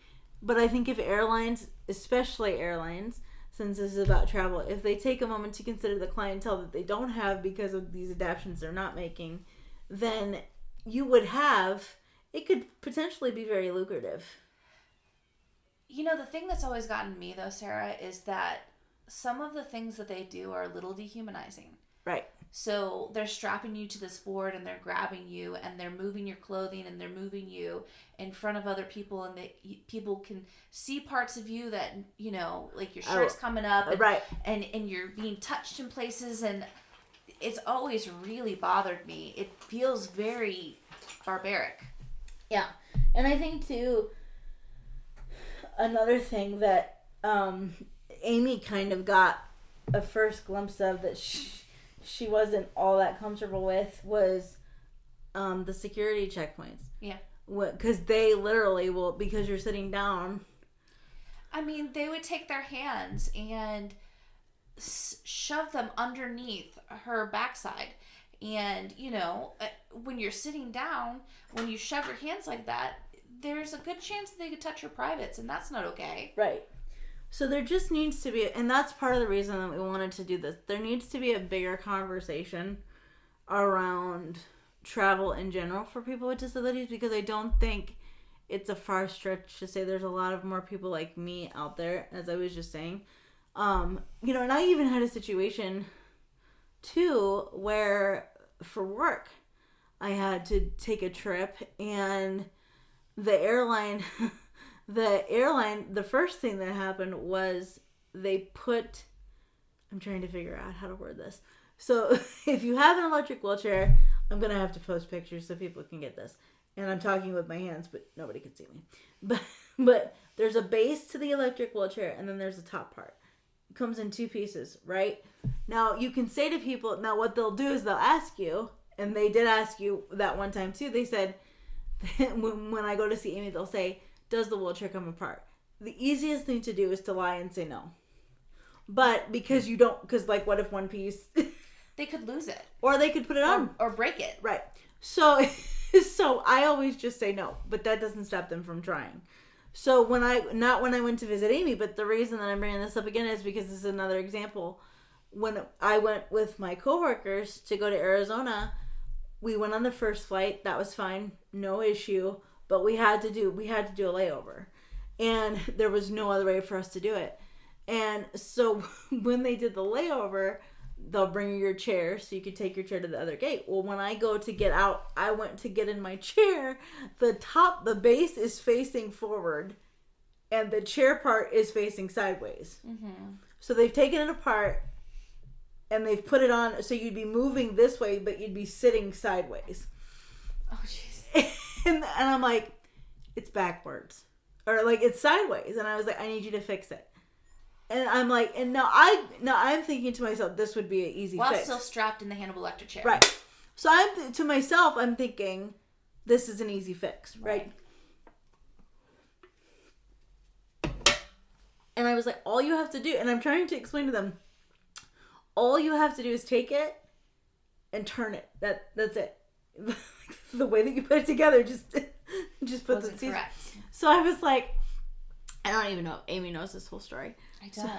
if airlines, especially airlines, since this is about travel, if they take a moment to consider the clientele that they don't have because of these adaptations they're not making, then you would have, it could potentially be very lucrative. You know, the thing that's always gotten me, though, Sarah, is that some of the things that they do are a little dehumanizing. Right. So they're strapping you to this board and they're grabbing you and they're moving your clothing and they're moving you in front of other people, and people can see parts of you that, you know, like your shirt's coming up and, right. and you're being touched in places, and it's always really bothered me. It feels very barbaric. Yeah. And I think too, another thing that Amy kind of got a first glimpse of that she wasn't all that comfortable with was the security checkpoints. Yeah. Because they literally will, because you're sitting down. I mean, they would take their hands and shove them underneath her backside. And, you know, when you're sitting down, when you shove your hands like that, there's a good chance that they could touch your privates, and that's not okay. Right. So there just needs to be, and that's part of the reason that we wanted to do this, there needs to be a bigger conversation around travel in general for people with disabilities, because I don't think it's a far stretch to say there's a lot of more people like me out there, as I was just saying. You know, and I even had a situation too where for work I had to take a trip, and the airline the first thing that happened was they put, I'm trying to figure out how to word this. So if you have an electric wheelchair, I'm going to have to post pictures so people can get this. And I'm talking with my hands, but nobody can see me. But there's a base to the electric wheelchair, and then there's a top part. It comes in two pieces, right? Now, you can say to people, now what they'll do is they'll ask you, and they did ask you that one time too. They said, when I go to see Amy, they'll say, does the wheelchair come apart? The easiest thing to do is to lie and say no. But because you don't, because like what if one piece... They could lose it. Or they could put it on. Or break it. Right. So I always just say no, but that doesn't stop them from trying. So not when I went to visit Amy, but the reason that I'm bringing this up again is because this is another example. When I went with my coworkers to go to Arizona, we went on the first flight. That was fine. No issue. But we had to do a layover. And there was no other way for us to do it. And so when they did the layover, they'll bring you your chair so you could take your chair to the other gate. Well, when I go to get out, I went to get in my chair. The base is facing forward and the chair part is facing sideways. Mm-hmm. So they've taken it apart and they've put it on so you'd be moving this way, but you'd be sitting sideways. Oh, jeez. And I'm like, it's backwards. Or like, it's sideways. And I was like, I need you to fix it. And I'm like, and now I'm thinking to myself, this would be an easy fix. While still strapped in the handle electric chair. Right. So to myself, I'm thinking, this is an easy fix, right? And I was like, all you have to do, and I'm trying to explain to them, all you have to do is take it and turn it. That's it. The way that you put it together, just put the season. Correct. So I was like, I don't even know if Amy knows this whole story. I don't.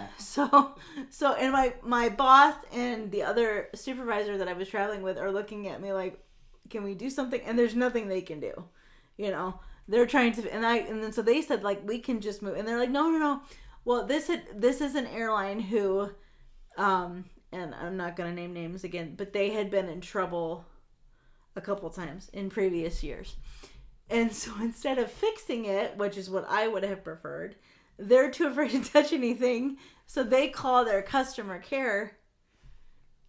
So and my boss and the other supervisor that I was traveling with are looking at me like, can we do something? And there's nothing they can do. You know, they're trying to, and then so they said like, we can just move. And they're like, no. Well, this is an airline who, and I'm not going to name names again, but they had been in trouble a couple times in previous years. And so instead of fixing it, which is what I would have preferred, they're too afraid to touch anything. So they call their customer care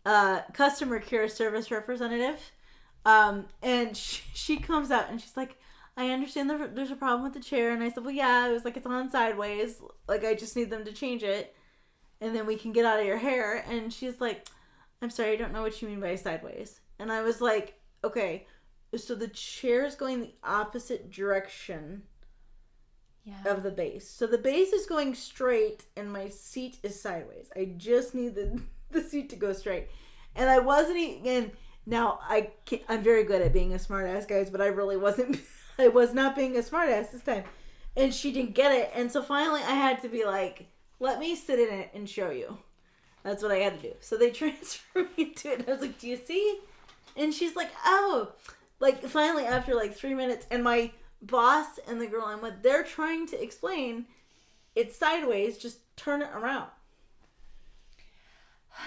service representative. And she comes out and she's like, I understand there's a problem with the chair. And I said, well, yeah, it was like, it's on sideways. Like, I just need them to change it. And then we can get out of your hair. And she's like, I'm sorry, I don't know what you mean by sideways. And I was like, okay, so the chair's going the opposite direction of the base. So the base is going straight and my seat is sideways. I just need the seat to go straight. And I wasn't even, now I'm very good at being a smart ass, guys, but I really wasn't. I was not being a smart ass this time. And she didn't get it. And so finally I had to be like, let me sit in it and show you. That's what I had to do. So they transferred me to it. And I was like, do you see? And she's like, oh. Like, finally, after like 3 minutes, and my boss and the girl I'm with, they're trying to explain it's sideways, just turn it around.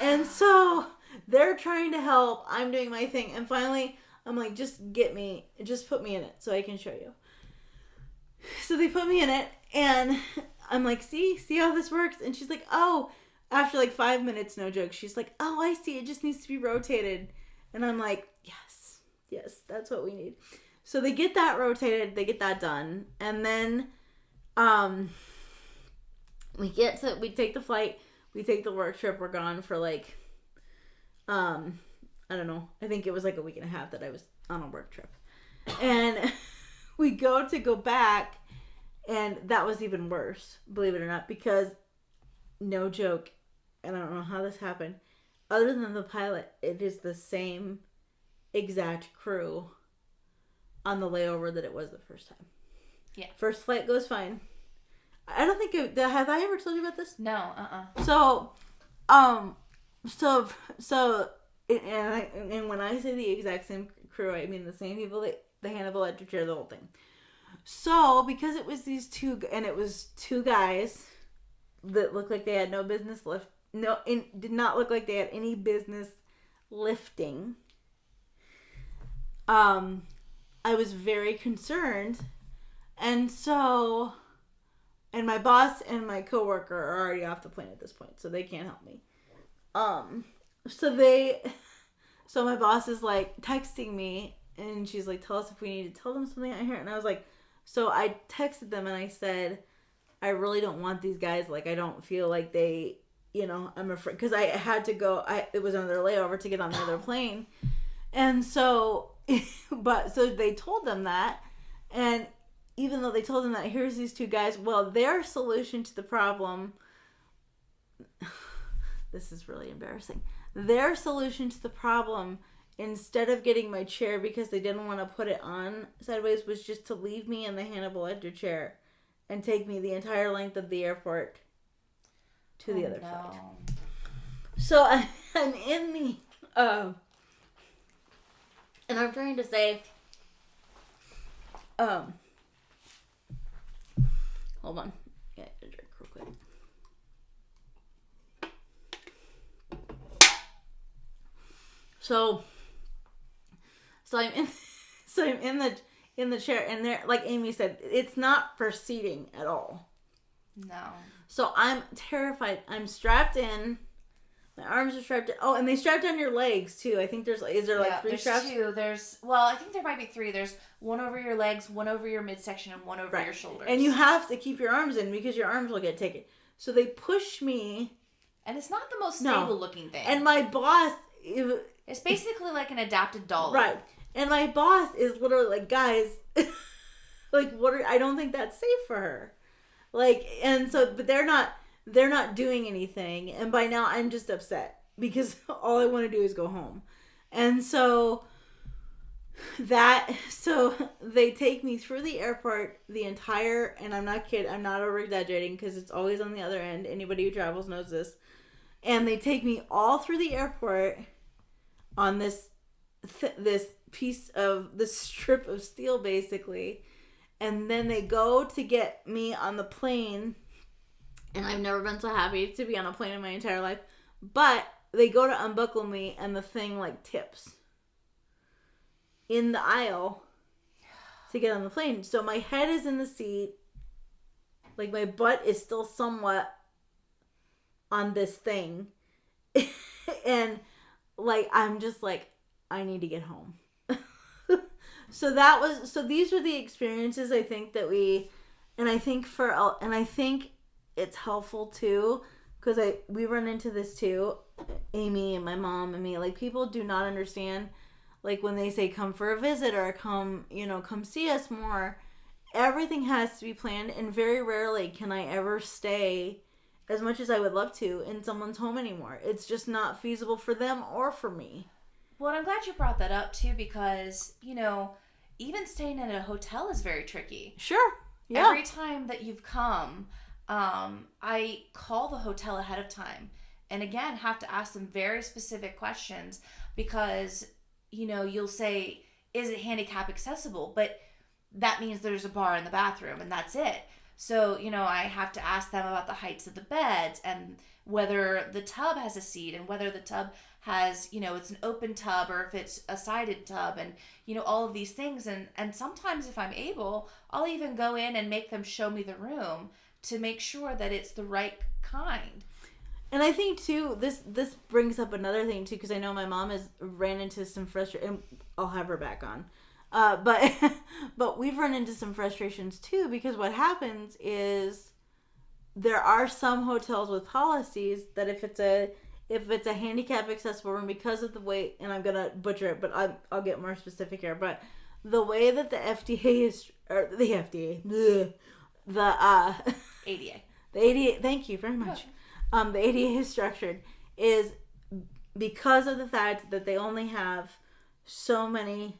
And so they're trying to help. I'm doing my thing. And finally, I'm like, just put me in it so I can show you. So they put me in it, and I'm like, see how this works? And she's like, oh, after like 5 minutes, no joke, she's like, oh, I see, it just needs to be rotated. And I'm like, yes, that's what we need. So they get that rotated, they get that done, and then we take the flight, we take the work trip, we're gone for like, I don't know, I think it was like a week and a half that I was on a work trip. And we go back, and that was even worse, believe it or not, because, no joke, and I don't know how this happened, other than the pilot, it is the same exact crew on the layover that it was the first time. Yeah. First flight goes fine. I don't think have I ever told you about this? No. So and when I say the exact same crew, I mean the same people that the handle electric chair, the whole thing. So because it was these two, and it was two guys that looked like they had no business did not look like they had any business lifting. I was very concerned, and my boss and my coworker are already off the plane at this point, so they can't help me. So my boss is like texting me, and she's like, tell us if we need to tell them something out here. And I was like, so I texted them and I said, I really don't want these guys. Like, I don't feel like they, I'm afraid, because I had to go, it was another layover to get on the other plane. And so, so they told them that, and even though they told them that, here's these two guys, well, their solution to the problem, this is really embarrassing, their solution to the problem, instead of getting my chair because they didn't want to put it on sideways, was just to leave me in the Hannibal Ledger chair and take me the entire length of the airport to the other flight. So I'm in the, and I'm trying to say, hold on. Yeah, I drink real quick. So I'm in the chair, and there, like Amy said, it's not for seating at all. No. So I'm terrified. I'm strapped in. My arms are strapped in. Oh, and they strapped on your legs too. I think is there like 3 straps? There's two. I think there might be 3. There's one over your legs, one over your midsection, and one over your shoulders. And you have to keep your arms in because your arms will get taken. So they push me. And it's not the most stable looking thing. And my boss... It's basically like an adapted dolly. Right. And my boss is literally like, guys, like, I don't think that's safe for her. Like, and so, but they're not doing anything. And by now I'm just upset because all I want to do is go home. And so they take me through the airport, and I'm not kidding, I'm not over exaggerating because it's always on the other end. Anybody who travels knows this. And they take me all through the airport on this strip of steel, basically. And then they go to get me on the plane. And I've never been so happy to be on a plane in my entire life. But they go to unbuckle me, and the thing, like, tips in the aisle to get on the plane. So my head is in the seat. Like, my butt is still somewhat on this thing. And, like, I'm just like, I need to get home. So these are the experiences I think that I think it's helpful too, because we run into this too, Amy and my mom and me, like, people do not understand, like, when they say come for a visit or come see us more, everything has to be planned, and very rarely can I ever stay, as much as I would love to, in someone's home anymore. It's just not feasible for them or for me. Well, I'm glad you brought that up, too, because, even staying in a hotel is very tricky. Sure. Yeah. Every time that you've come, I call the hotel ahead of time. And again, have to ask them very specific questions because, you'll say, is it handicap accessible? But that means there's a bar in the bathroom and that's it. So, I have to ask them about the heights of the beds and whether the tub has a seat and whether the tub has, it's an open tub or if it's a sided tub and, all of these things. And sometimes if I'm able, I'll even go in and make them show me the room to make sure that it's the right kind. And I think too, this brings up another thing too, because I know my mom has ran into some frustration. And I'll have her back on, but we've run into some frustrations too, because what happens is there are some hotels with policies that if it's a handicap accessible room, because of the way, and I'm gonna butcher it, but I'll get more specific here. But the way that the FDA is, or the FDA, ADA, the ADA. Thank you very much. The ADA is structured is because of the fact that they only have so many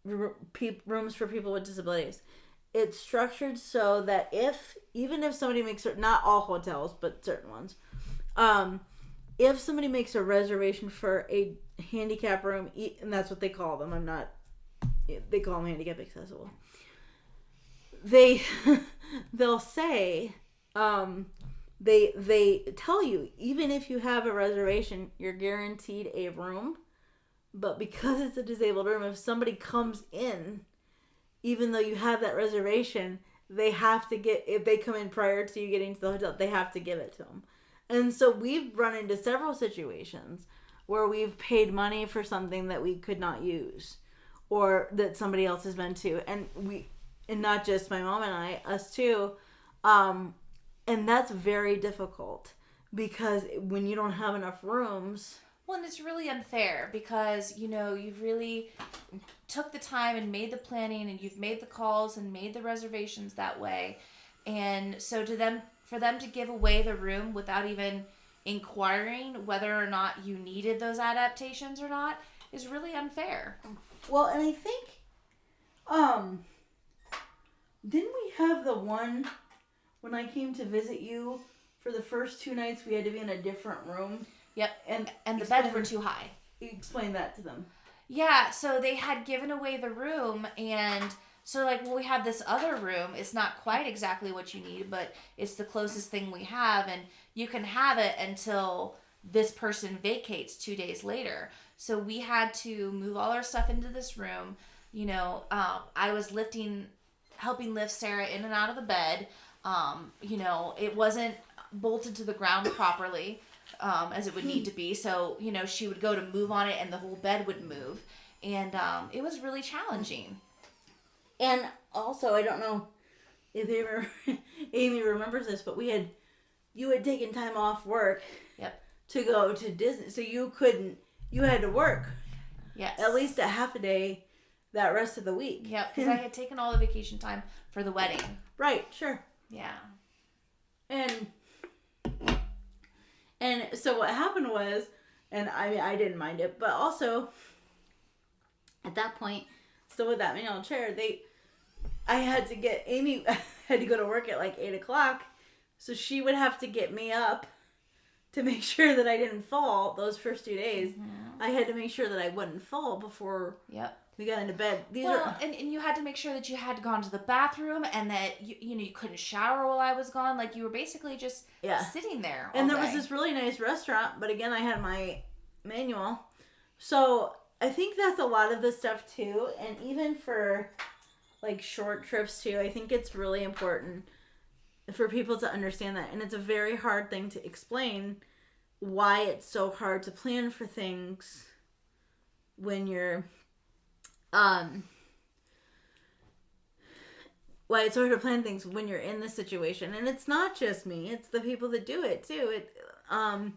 rooms for people with disabilities. It's structured so that even if somebody makes, not all hotels, but certain ones, if somebody makes a reservation for a handicap room, and that's what they call them, they call them handicap accessible. They'll say, they tell you, even if you have a reservation, you're guaranteed a room. But because it's a disabled room, if somebody comes in, even though you have that reservation, they have to if they come in prior to you getting to the hotel, they have to give it to them. And so we've run into several situations where we've paid money for something that we could not use, or that somebody else has been to, and not just my mom and I, us too. And that's very difficult because when you don't have enough rooms. Well, and it's really unfair because, you've really took the time and made the planning and you've made the calls and made the reservations that way. And so for them to give away the room without even inquiring whether or not you needed those adaptations or not is really unfair. Well, and I think, didn't we have the one when I came to visit you for the first 2 nights we had to be in a different room? Yep, and the beds were too high. Explain that to them. Yeah, so they had given away the room, and so we have this other room. It's not quite exactly what you need, but it's the closest thing we have, and you can have it until this person vacates 2 days later. So we had to move all our stuff into this room. I was helping lift Sarah in and out of the bed. It wasn't bolted to the ground properly. As it would need to be. So, she would go to move on it and the whole bed would move. And it was really challenging. And also, I don't know if Amy remembers this, but you had taken time off work. Yep. To go to Disney. So you had to work. Yes. At least a half a day that rest of the week. Yep, because I had taken all the vacation time for the wedding. Right, sure. Yeah. And so what happened was, and I didn't mind it, but also at that point, still with that manual chair, I had to get Amy had to go to work at 8:00, so she would have to get me up to make sure that I didn't fall those first 2 days. Mm-hmm. I had to make sure that I wouldn't fall before. Yep. We got into bed. And you had to make sure that you had gone to the bathroom and that you couldn't shower while I was gone. You were basically just sitting there all And there day. was this really nice restaurant, but again, I had my manual. So I think that's a lot of the stuff too. And even for short trips too, I think it's really important for people to understand that. And it's a very hard thing to explain why it's so hard to plan for things when you're why it's hard to plan things when you're in this situation. And it's not just me, it's the people that do it too. And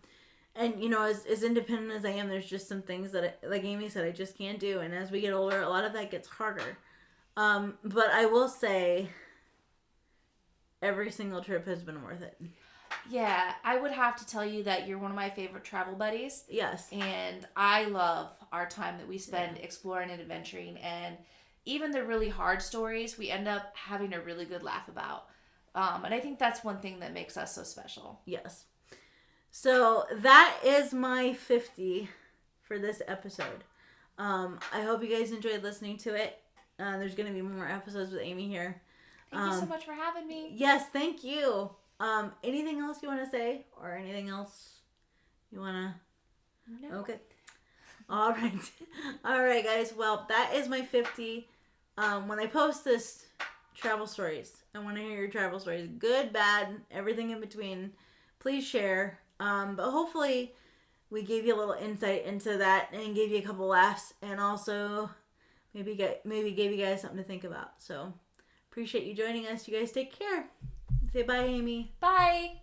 as independent as I am, there's just some things that like Amy said, I just can't do. And as we get older, a lot of that gets harder. But I will say every single trip has been worth it. Yeah, I would have to tell you that you're one of my favorite travel buddies. Yes. And I love our time that we spend exploring and adventuring. And even the really hard stories, we end up having a really good laugh about. And I think that's one thing that makes us so special. Yes. So that is my 50 for this episode. I hope you guys enjoyed listening to it. There's going to be more episodes with Amy here. Thank you so much for having me. Yes, thank you. Anything else you want to say? Or anything else you want to... No. Okay. All right. All right, guys. Well, that is my 50. When I post this travel stories, I want to hear your travel stories. Good, bad, everything in between. Please share. But hopefully we gave you a little insight into that and gave you a couple laughs and also maybe gave you guys something to think about. So appreciate you joining us. You guys take care. Say bye, Amy. Bye.